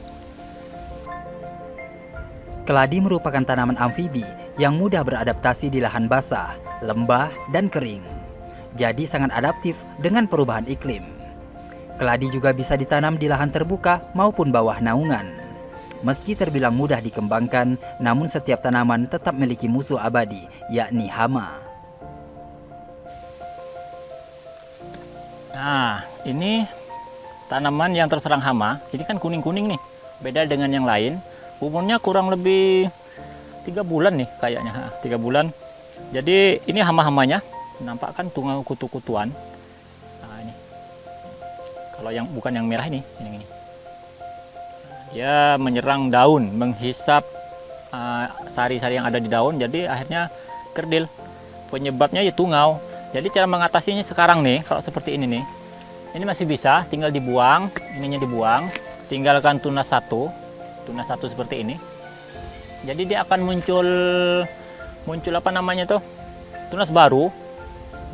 Keladi merupakan tanaman amfibi yang mudah beradaptasi di lahan basah, lembah, dan kering. Jadi sangat adaptif dengan perubahan iklim. Keladi juga bisa ditanam di lahan terbuka maupun bawah naungan. Meski terbilang mudah dikembangkan, namun setiap tanaman tetap memiliki musuh abadi, yakni hama. Nah, ini tanaman yang terserang hama, ini kan kuning-kuning nih. Beda dengan yang lain, umurnya kurang lebih 3 bulan nih kayaknya, 3 bulan. Jadi ini hama-hamanya. Nampak kan tungau kutu-kutuan. Nah, ini. Kalau yang bukan yang merah ini. Dia menyerang daun, menghisap sari-sari yang ada di daun, jadi akhirnya kerdil. Penyebabnya ya tungau. Jadi cara mengatasinya sekarang nih, kalau seperti ini nih, ini masih bisa, tinggal dibuang, ininya dibuang, tinggalkan tunas satu seperti ini. Jadi dia akan muncul tunas baru.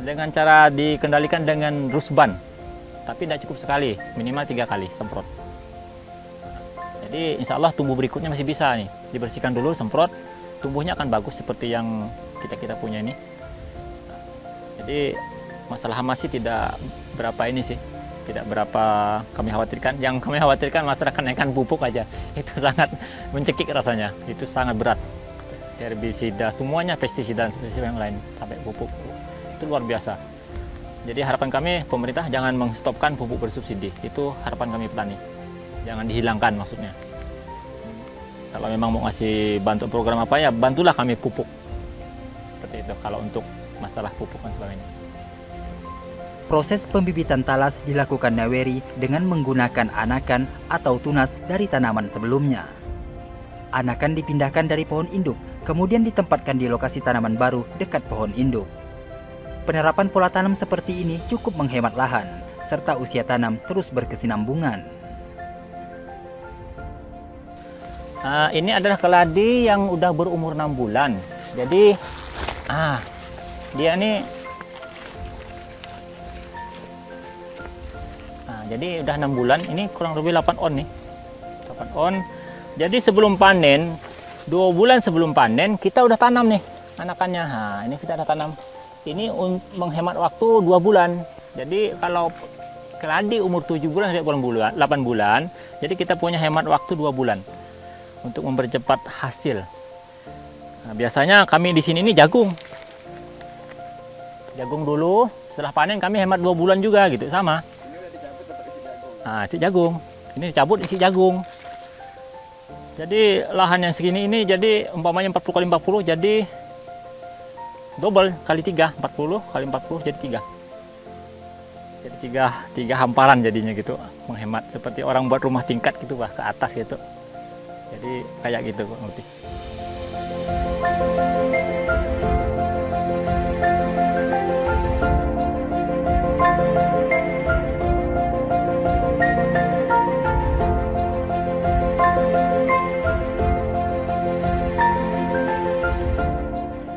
Dengan cara dikendalikan dengan rusban, tapi tidak cukup sekali, minimal 3 kali semprot. Jadi insya Allah tumbuh berikutnya masih bisa nih, dibersihkan dulu, semprot, tumbuhnya akan bagus seperti yang kita punya ini. Jadi masalah hama sih tidak berapa kami khawatirkan. Yang kami khawatirkan masalah kenaikan pupuk aja, itu sangat mencekik rasanya, itu sangat berat. Herbisida semuanya, pestisida dan spesifik yang lain, sampai pupuk. Itu luar biasa. Jadi harapan kami pemerintah jangan menstopkan pupuk bersubsidi. Itu harapan kami petani. Jangan dihilangkan maksudnya. Kalau memang mau ngasih bantu program apa ya, bantulah kami pupuk. Seperti itu kalau untuk masalah pupuk dan sebagainya. Proses pembibitan talas dilakukan Naweri dengan menggunakan anakan atau tunas dari tanaman sebelumnya. Anakan dipindahkan dari pohon induk, kemudian ditempatkan di lokasi tanaman baru dekat pohon induk. Penerapan pola tanam seperti ini cukup menghemat lahan, serta usia tanam terus berkesinambungan. Ini adalah keladi yang udah berumur 6 bulan. Jadi dia nih jadi udah 6 bulan, ini kurang lebih 8 on nih. 8 on. Jadi sebelum panen, 2 bulan sebelum panen kita udah tanam nih anakannya. Ini kita udah tanam. Ini menghemat waktu 2 bulan. Jadi kalau keladi umur 7 bulan sampai 8 bulan, jadi kita punya hemat waktu 2 bulan untuk mempercepat hasil. Biasanya kami di sini ini jagung. Jagung dulu, setelah panen kami hemat 2 bulan juga gitu, sama. Isi jagung. Ini dicabut isi jagung. Jadi lahan yang segini ini jadi umpamanya 40 kali 40 jadi double kali 3, 40 kali 40 jadi 3. Jadi tiga hamparan jadinya gitu, menghemat seperti orang buat rumah tingkat gitu Pak, ke atas gitu. Jadi kayak gitu Pak Muti.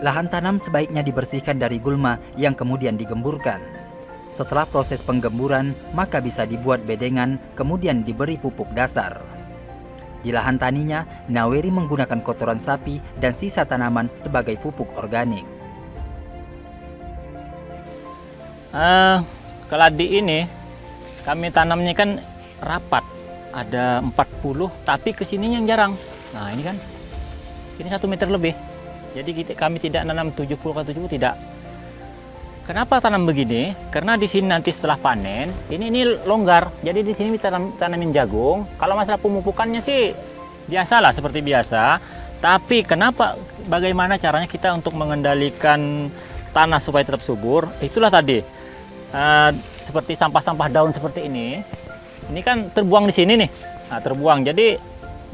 Lahan tanam sebaiknya dibersihkan dari gulma yang kemudian digemburkan. Setelah proses penggemburan, maka bisa dibuat bedengan, kemudian diberi pupuk dasar. Di lahan taninya, Naweri menggunakan kotoran sapi dan sisa tanaman sebagai pupuk organik. Keladi ini kami tanamnya kan rapat, ada 40, tapi kesininya yang jarang. Nah ini kan, ini 1 meter lebih. Jadi kami tidak nanam 70 kali 70, tidak. Kenapa tanam begini? Karena di sini nanti setelah panen, ini longgar. Jadi di sini kita tanamin jagung. Kalau masalah pemupukannya sih biasalah seperti biasa. Tapi bagaimana caranya kita untuk mengendalikan tanah supaya tetap subur? Itulah tadi. Seperti sampah-sampah daun seperti ini. Ini kan terbuang di sini nih. Nah, terbuang. Jadi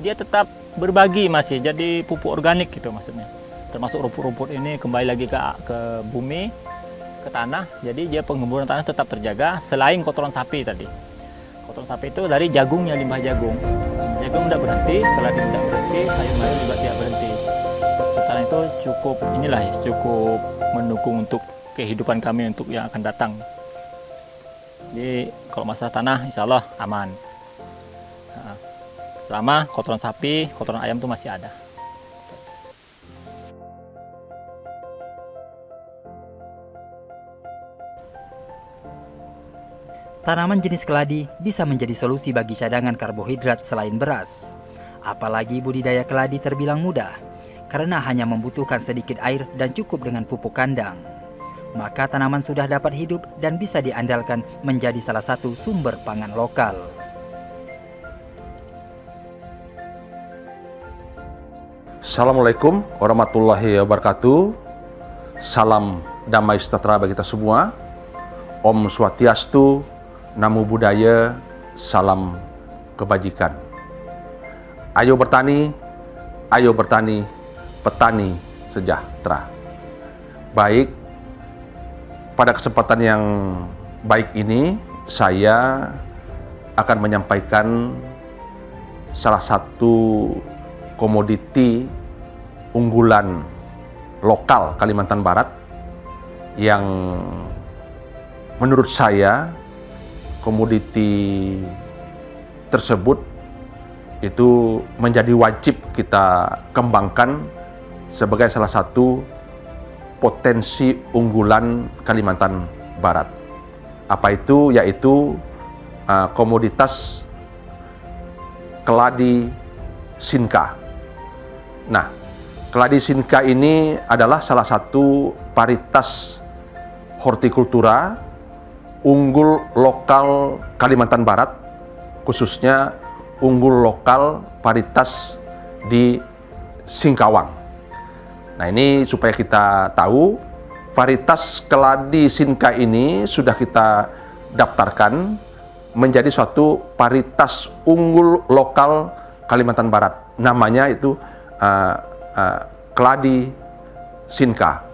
dia tetap berbagi masih. Jadi pupuk organik gitu maksudnya. Termasuk rumput-rumput ini kembali lagi ke bumi, ke tanah. Jadi dia penggemburan tanah tetap terjaga selain kotoran sapi tadi. Kotoran sapi itu dari jagungnya, limbah jagung. Jagung tidak berhenti, keladi tidak berhenti, sayur-mayur juga tidak berhenti. Karena itu cukup mendukung untuk kehidupan kami untuk yang akan datang. Jadi kalau masalah tanah insya Allah aman. Selama kotoran sapi, kotoran ayam itu masih ada. Tanaman jenis keladi bisa menjadi solusi bagi cadangan karbohidrat selain beras. Apalagi budidaya keladi terbilang mudah, karena hanya membutuhkan sedikit air dan cukup dengan pupuk kandang. Maka tanaman sudah dapat hidup dan bisa diandalkan menjadi salah satu sumber pangan lokal. Assalamualaikum warahmatullahi wabarakatuh. Salam damai sejahtera bagi kita semua. Om Swastiastu, Namo Buddhaya, salam kebajikan. Ayo bertani, petani sejahtera. Baik, pada kesempatan yang baik ini, saya akan menyampaikan salah satu komoditi unggulan lokal Kalimantan Barat yang menurut saya komoditi tersebut itu menjadi wajib kita kembangkan sebagai salah satu potensi unggulan Kalimantan Barat. Apa itu? Yaitu komoditas keladi Sinca. Nah, keladi Sinca ini adalah salah satu varietas hortikultura unggul lokal Kalimantan Barat, khususnya unggul lokal varietas di Singkawang. Nah, ini supaya kita tahu, varietas keladi Sinca ini sudah kita daftarkan menjadi suatu varietas unggul lokal Kalimantan Barat. Namanya itu keladi Sinca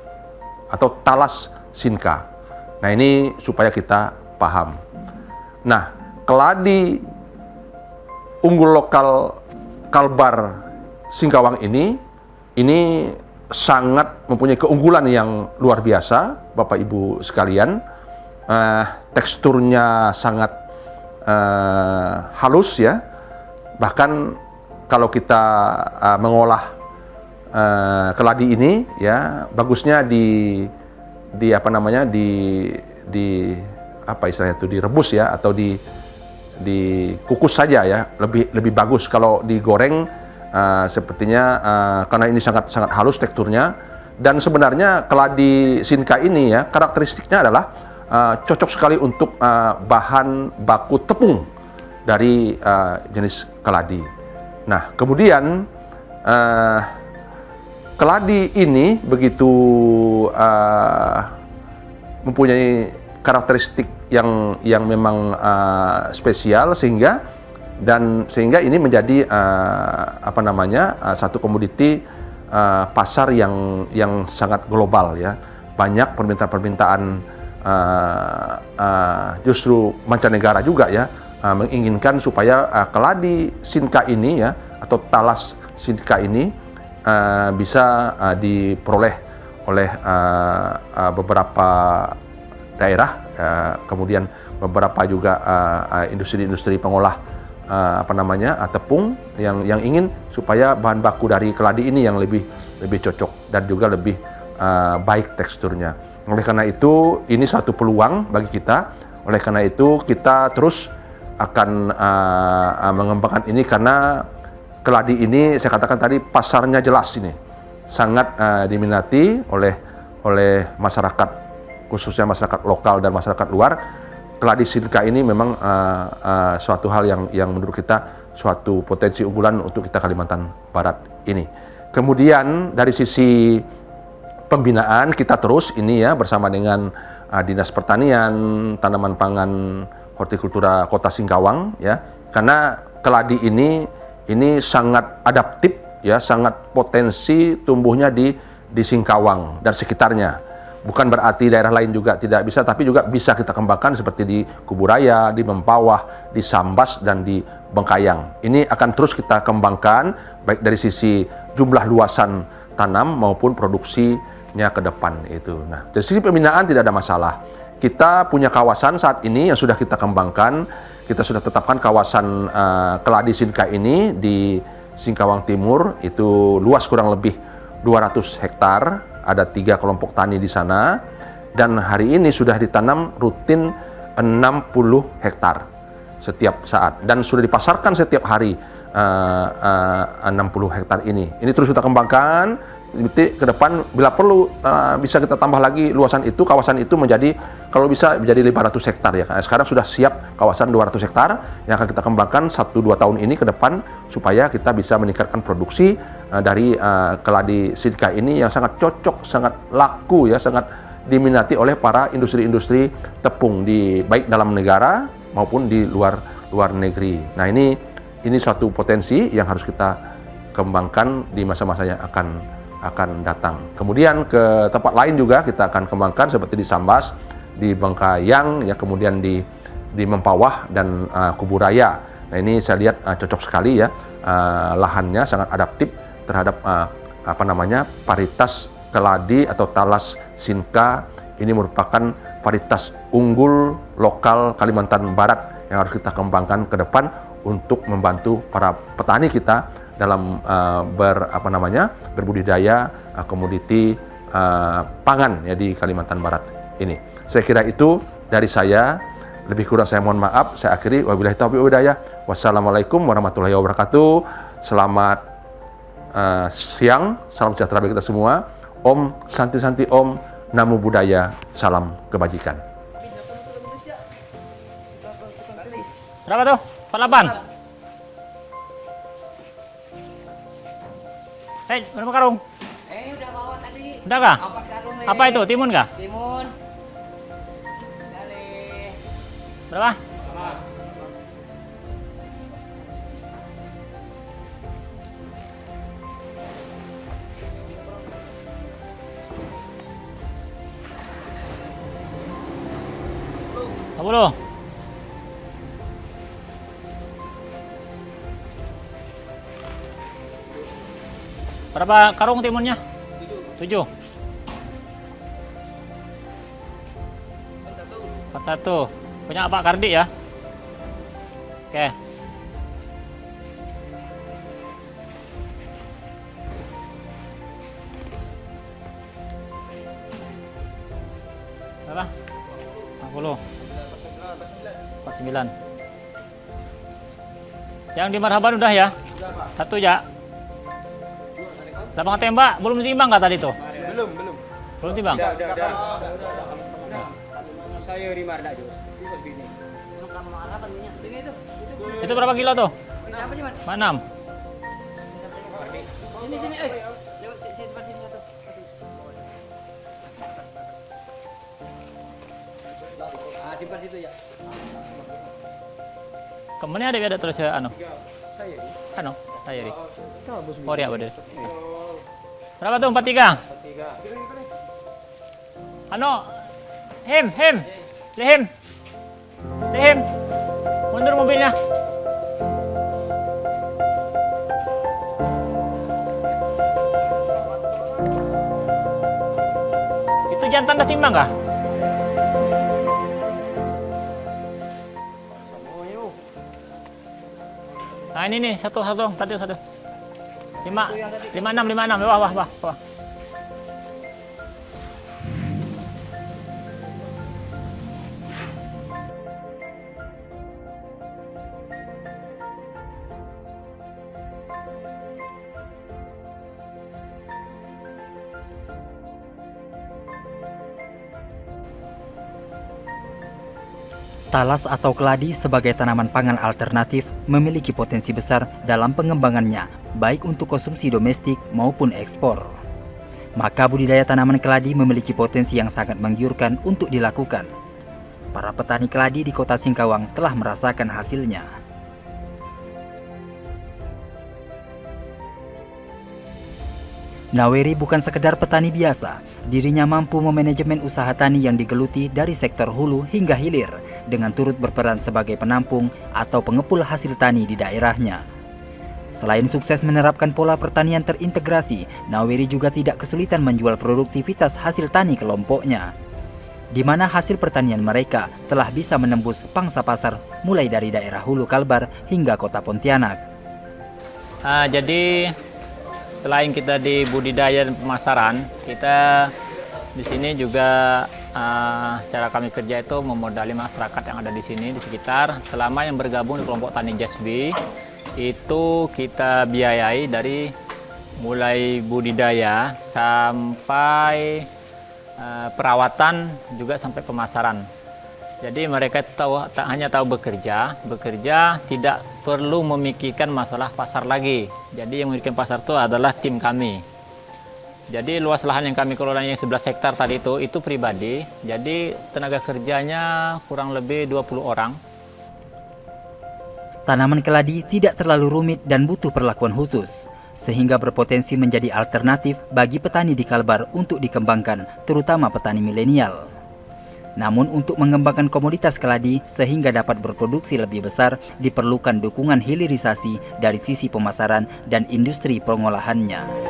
atau talas Sinca. Nah, ini supaya kita paham. Nah, keladi unggul lokal Kalbar Singkawang ini sangat mempunyai keunggulan yang luar biasa, Bapak Ibu sekalian. Teksturnya sangat halus ya. Bahkan kalau kita mengolah keladi ini ya, bagusnya di apa istilahnya itu, direbus ya, atau dikukus saja ya, lebih bagus. Kalau digoreng sepertinya karena ini sangat halus teksturnya. Dan sebenarnya keladi Sinka ini ya, karakteristiknya adalah cocok sekali untuk bahan baku tepung dari jenis keladi. Nah, kemudian keladi ini begitu mempunyai karakteristik yang memang spesial, sehingga ini menjadi satu komoditi pasar yang sangat global ya. Banyak permintaan justru mancanegara juga ya, menginginkan supaya keladi Sinka ini ya, atau talas Sinka ini bisa diperoleh oleh beberapa daerah, kemudian beberapa juga industri-industri pengolah tepung yang ingin supaya bahan baku dari keladi ini yang lebih cocok dan juga lebih baik teksturnya. Oleh karena itu, ini suatu peluang bagi kita. Oleh karena itu, kita terus akan mengembangkan ini, karena keladi ini saya katakan tadi pasarnya jelas, ini sangat diminati oleh masyarakat, khususnya masyarakat lokal dan masyarakat luar. Keladi Sinka ini memang suatu hal yang menurut kita suatu potensi unggulan untuk kita Kalimantan Barat ini. Kemudian dari sisi pembinaan kita terus ini ya, bersama dengan Dinas Pertanian, Tanaman Pangan, Hortikultura Kota Singkawang ya, karena keladi ini sangat adaptif ya, sangat potensi tumbuhnya di Singkawang dan sekitarnya. Bukan berarti daerah lain juga tidak bisa, tapi juga bisa kita kembangkan seperti di Kuburaya, di Mempawah, di Sambas, dan di Bengkayang. Ini akan terus kita kembangkan, baik dari sisi jumlah luasan tanam maupun produksinya ke depan itu. Nah, dari sisi pembinaan tidak ada masalah. Kita punya kawasan saat ini yang sudah kita kembangkan. Kita sudah tetapkan kawasan keladi Sinka ini di Singkawang Timur, itu luas kurang lebih 200 hektar. Ada 3 kelompok tani di sana, dan hari ini sudah ditanam rutin 60 hektar setiap saat, dan sudah dipasarkan setiap hari 60 hektar ini. Ini terus kita kembangkan. Ke depan bila perlu bisa kita tambah lagi luasan itu, kawasan itu menjadi, kalau bisa menjadi 500 hektar ya. Sekarang sudah siap kawasan 200 hektar yang akan kita kembangkan 1-2 tahun ini ke depan, supaya kita bisa meningkatkan produksi dari keladi Sinka ini yang sangat cocok, sangat laku ya, sangat diminati oleh para industri-industri tepung baik dalam negara maupun di luar negeri. Nah, ini suatu potensi yang harus kita kembangkan di masa-masa yang akan datang. Kemudian ke tempat lain juga kita akan kembangkan, seperti di Sambas, di Bengkayang ya, kemudian di Mempawah dan Kuburaya. Nah, ini saya lihat cocok sekali ya, lahannya sangat adaptif terhadap varietas keladi atau talas Sinka. Ini merupakan varietas unggul lokal Kalimantan Barat yang harus kita kembangkan ke depan untuk membantu para petani kita dalam berbudidaya komoditi pangan ya di Kalimantan Barat ini. Saya kira itu dari saya. Lebih kurang saya mohon maaf. Saya akhiri, wabillahi taufiq wal hidayah. Wassalamualaikum warahmatullahi wabarakatuh. Selamat siang, salam sejahtera bagi kita semua. Om Santi Santi Om, Namo Buddhaya, salam kebajikan. Berapa tuh? 48. Hei, berapa karung? Udah bawa tadi. Udah kah? 4 karung. Apa itu? Timun kah? Timun. Dale. Berapa? Sepuluh. Berapa karung timunnya? 7. 41. Punya Pak Kardi ya? Oke. Berapa? 60. 49. Yang di Marhaban udah ya? Satu ya? Lapangan tembak belum ditimbang nggak tadi tuh? Belum. Belum timbang? Saya di Marda Jos. Itu berapa kilo tuh? Siapa sih, Man? 6. Sini, lewat sini depan sini satu. Simpan situ ya. Kemudian ada terus anu. Saya di. Anu, tayari. Tahu bos. Oh, dia bener. Berapa tuh? 43. 43. Anu, Him. Mundur mobilnya. Itu jantan dah timbang kah? Nah ini nih satu tadi satu. 56. Wah. Talas atau keladi sebagai tanaman pangan alternatif memiliki potensi besar dalam pengembangannya, baik untuk konsumsi domestik maupun ekspor. Maka budidaya tanaman keladi memiliki potensi yang sangat menggiurkan untuk dilakukan. Para petani keladi di Kota Singkawang telah merasakan hasilnya. Naweri bukan sekedar petani biasa, dirinya mampu memanajemen usaha tani yang digeluti dari sektor hulu hingga hilir dengan turut berperan sebagai penampung atau pengepul hasil tani di daerahnya. Selain sukses menerapkan pola pertanian terintegrasi, Naweri juga tidak kesulitan menjual produktivitas hasil tani kelompoknya, di mana hasil pertanian mereka telah bisa menembus pangsa pasar mulai dari daerah hulu Kalbar hingga kota Pontianak. Jadi selain kita di budidaya dan pemasaran, kita di sini juga cara kami kerja itu memodali masyarakat yang ada di sini di sekitar. Selama yang bergabung di kelompok tani JSB itu kita biayai dari mulai budidaya sampai perawatan juga sampai pemasaran. Jadi mereka tak hanya tahu bekerja tidak perlu memikirkan masalah pasar lagi. Jadi yang memikirkan pasar itu adalah tim kami. Jadi luas lahan yang kami kelola yang 11 hektar tadi itu pribadi. Jadi tenaga kerjanya kurang lebih 20 orang. Tanaman keladi tidak terlalu rumit dan butuh perlakuan khusus, sehingga berpotensi menjadi alternatif bagi petani di Kalbar untuk dikembangkan, terutama petani milenial. Namun untuk mengembangkan komoditas keladi sehingga dapat berproduksi lebih besar, diperlukan dukungan hilirisasi dari sisi pemasaran dan industri pengolahannya.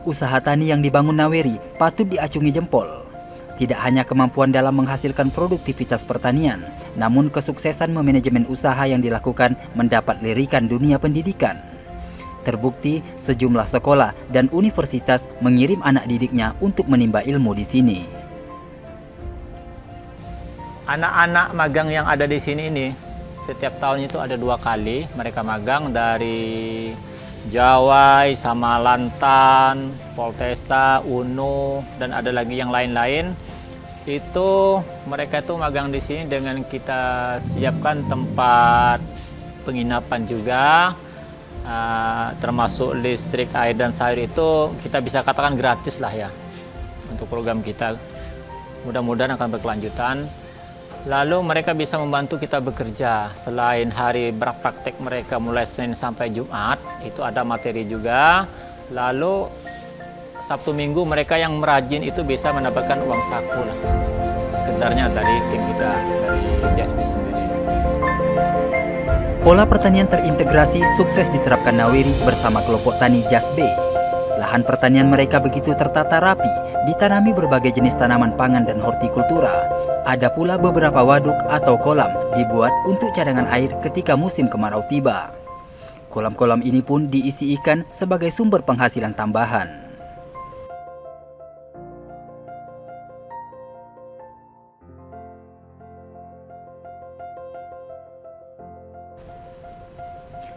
Usaha tani yang dibangun Naweri patut diacungi jempol. Tidak hanya kemampuan dalam menghasilkan produktivitas pertanian, namun kesuksesan memanajemen usaha yang dilakukan mendapat lirikan dunia pendidikan. Terbukti sejumlah sekolah dan universitas mengirim anak didiknya untuk menimba ilmu di sini. Anak-anak magang yang ada di sini ini setiap tahun itu ada 2 kali mereka magang dari Jawai, Samalantan, Poltesa, Uno, dan ada lagi yang lain-lain. Itu mereka itu magang di sini dengan kita siapkan tempat penginapan juga, termasuk listrik, air dan sayur itu kita bisa katakan gratis lah ya untuk program kita. Mudah-mudahan akan berkelanjutan. Lalu mereka bisa membantu kita bekerja. Selain hari praktek mereka mulai Senin sampai Jumat, itu ada materi juga. Lalu Sabtu Minggu mereka yang merajin itu bisa mendapatkan uang saku lah. Sekedarnya dari tim kita, dari JSB sendiri. Pola pertanian terintegrasi sukses diterapkan Naweri bersama kelompok tani JASB. Lahan pertanian mereka begitu tertata rapi, ditanami berbagai jenis tanaman pangan dan hortikultura. Ada pula beberapa waduk atau kolam dibuat untuk cadangan air ketika musim kemarau tiba. Kolam-kolam ini pun diisi ikan sebagai sumber penghasilan tambahan.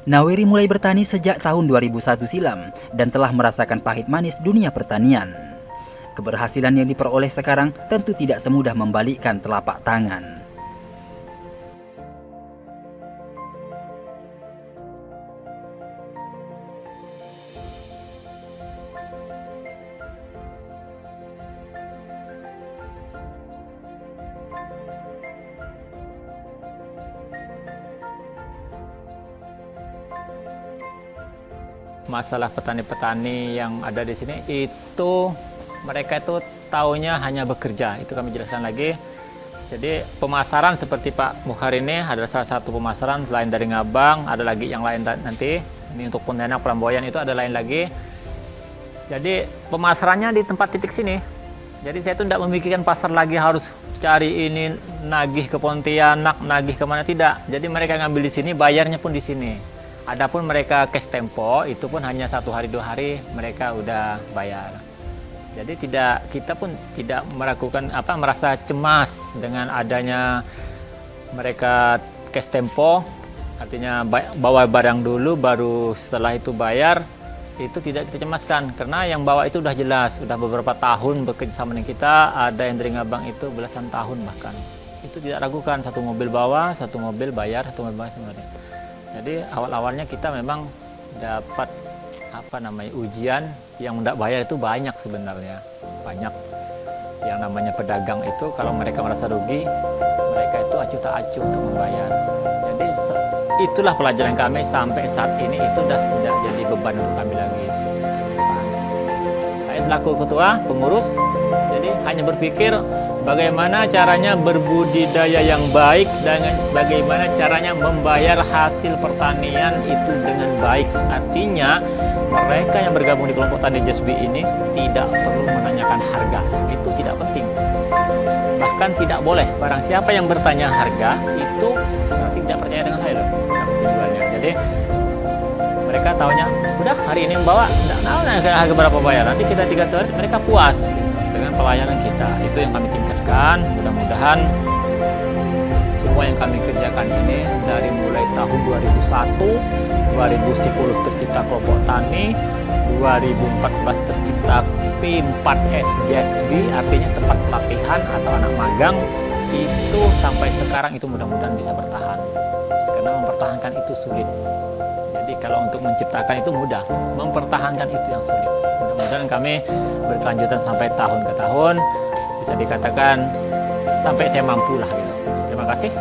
Naweri mulai bertani sejak tahun 2001 silam dan telah merasakan pahit manis dunia pertanian. Keberhasilan yang diperoleh sekarang tentu tidak semudah membalikkan telapak tangan. Masalah petani-petani yang ada di sini itu mereka itu taunya hanya bekerja, itu kami jelaskan lagi. Jadi pemasaran seperti Pak Mukhar ini adalah salah satu pemasaran selain dari Ngabang, ada lagi yang lain nanti. Ini untuk Pontianak, Peramboyan itu ada lain lagi. Jadi pemasarannya di tempat titik sini. Jadi saya itu tidak memikirkan pasar lagi harus cari ini, nagih ke Pontianak, nagih kemana, tidak. Jadi mereka ngambil di sini, bayarnya pun di sini. Adapun mereka cash tempo itu pun hanya 1 hari 2 hari mereka udah bayar. Jadi kita pun tidak meragukan merasa cemas dengan adanya mereka cash tempo, artinya bawa barang dulu baru setelah itu bayar, itu tidak kita cemaskan karena yang bawa itu udah jelas, udah beberapa tahun bekerja sama dengan kita, ada yang dari Ngabang itu belasan tahun bahkan. Itu tidak ragukan, 1 mobil bawa, 1 mobil bayar, 1 mobil bayar sebenarnya. Jadi awal-awalnya kita memang dapat ujian yang tidak bayar itu banyak sebenarnya. Banyak yang namanya pedagang itu kalau mereka merasa rugi, mereka itu acuh tak acuh untuk membayar. Jadi itulah pelajaran kami sampai saat ini, itu udah tidak jadi beban untuk kami lagi. Saya selaku ketua pengurus, jadi hanya berpikir bagaimana caranya berbudidaya yang baik dan bagaimana caranya membayar hasil pertanian itu dengan baik. Artinya mereka yang bergabung di kelompok tani JASB ini tidak perlu menanyakan harga, itu tidak penting. Bahkan tidak boleh, barang siapa yang bertanya harga itu berarti tidak percaya dengan saya loh penjualnya. Jadi mereka tahunya udah hari ini membawa, tidak tahu harga berapa bayar, nanti kita 3 hari mereka puas dengan pelayanan kita. Itu yang kami tingkatkan. Mudah-mudahan semua yang kami kerjakan ini dari mulai tahun 2001, 2010 tercipta kelompok tani, 2014 tercipta P4S JASB, artinya tempat pelatihan atau anak magang, itu sampai sekarang itu mudah-mudahan bisa bertahan. Karena mempertahankan itu sulit. Jadi kalau untuk menciptakan itu mudah, mempertahankan itu yang sulit. Mudah-mudahan kami berkelanjutan sampai tahun ke tahun, bisa dikatakan sampai saya mampu lah gitu. Terima kasih.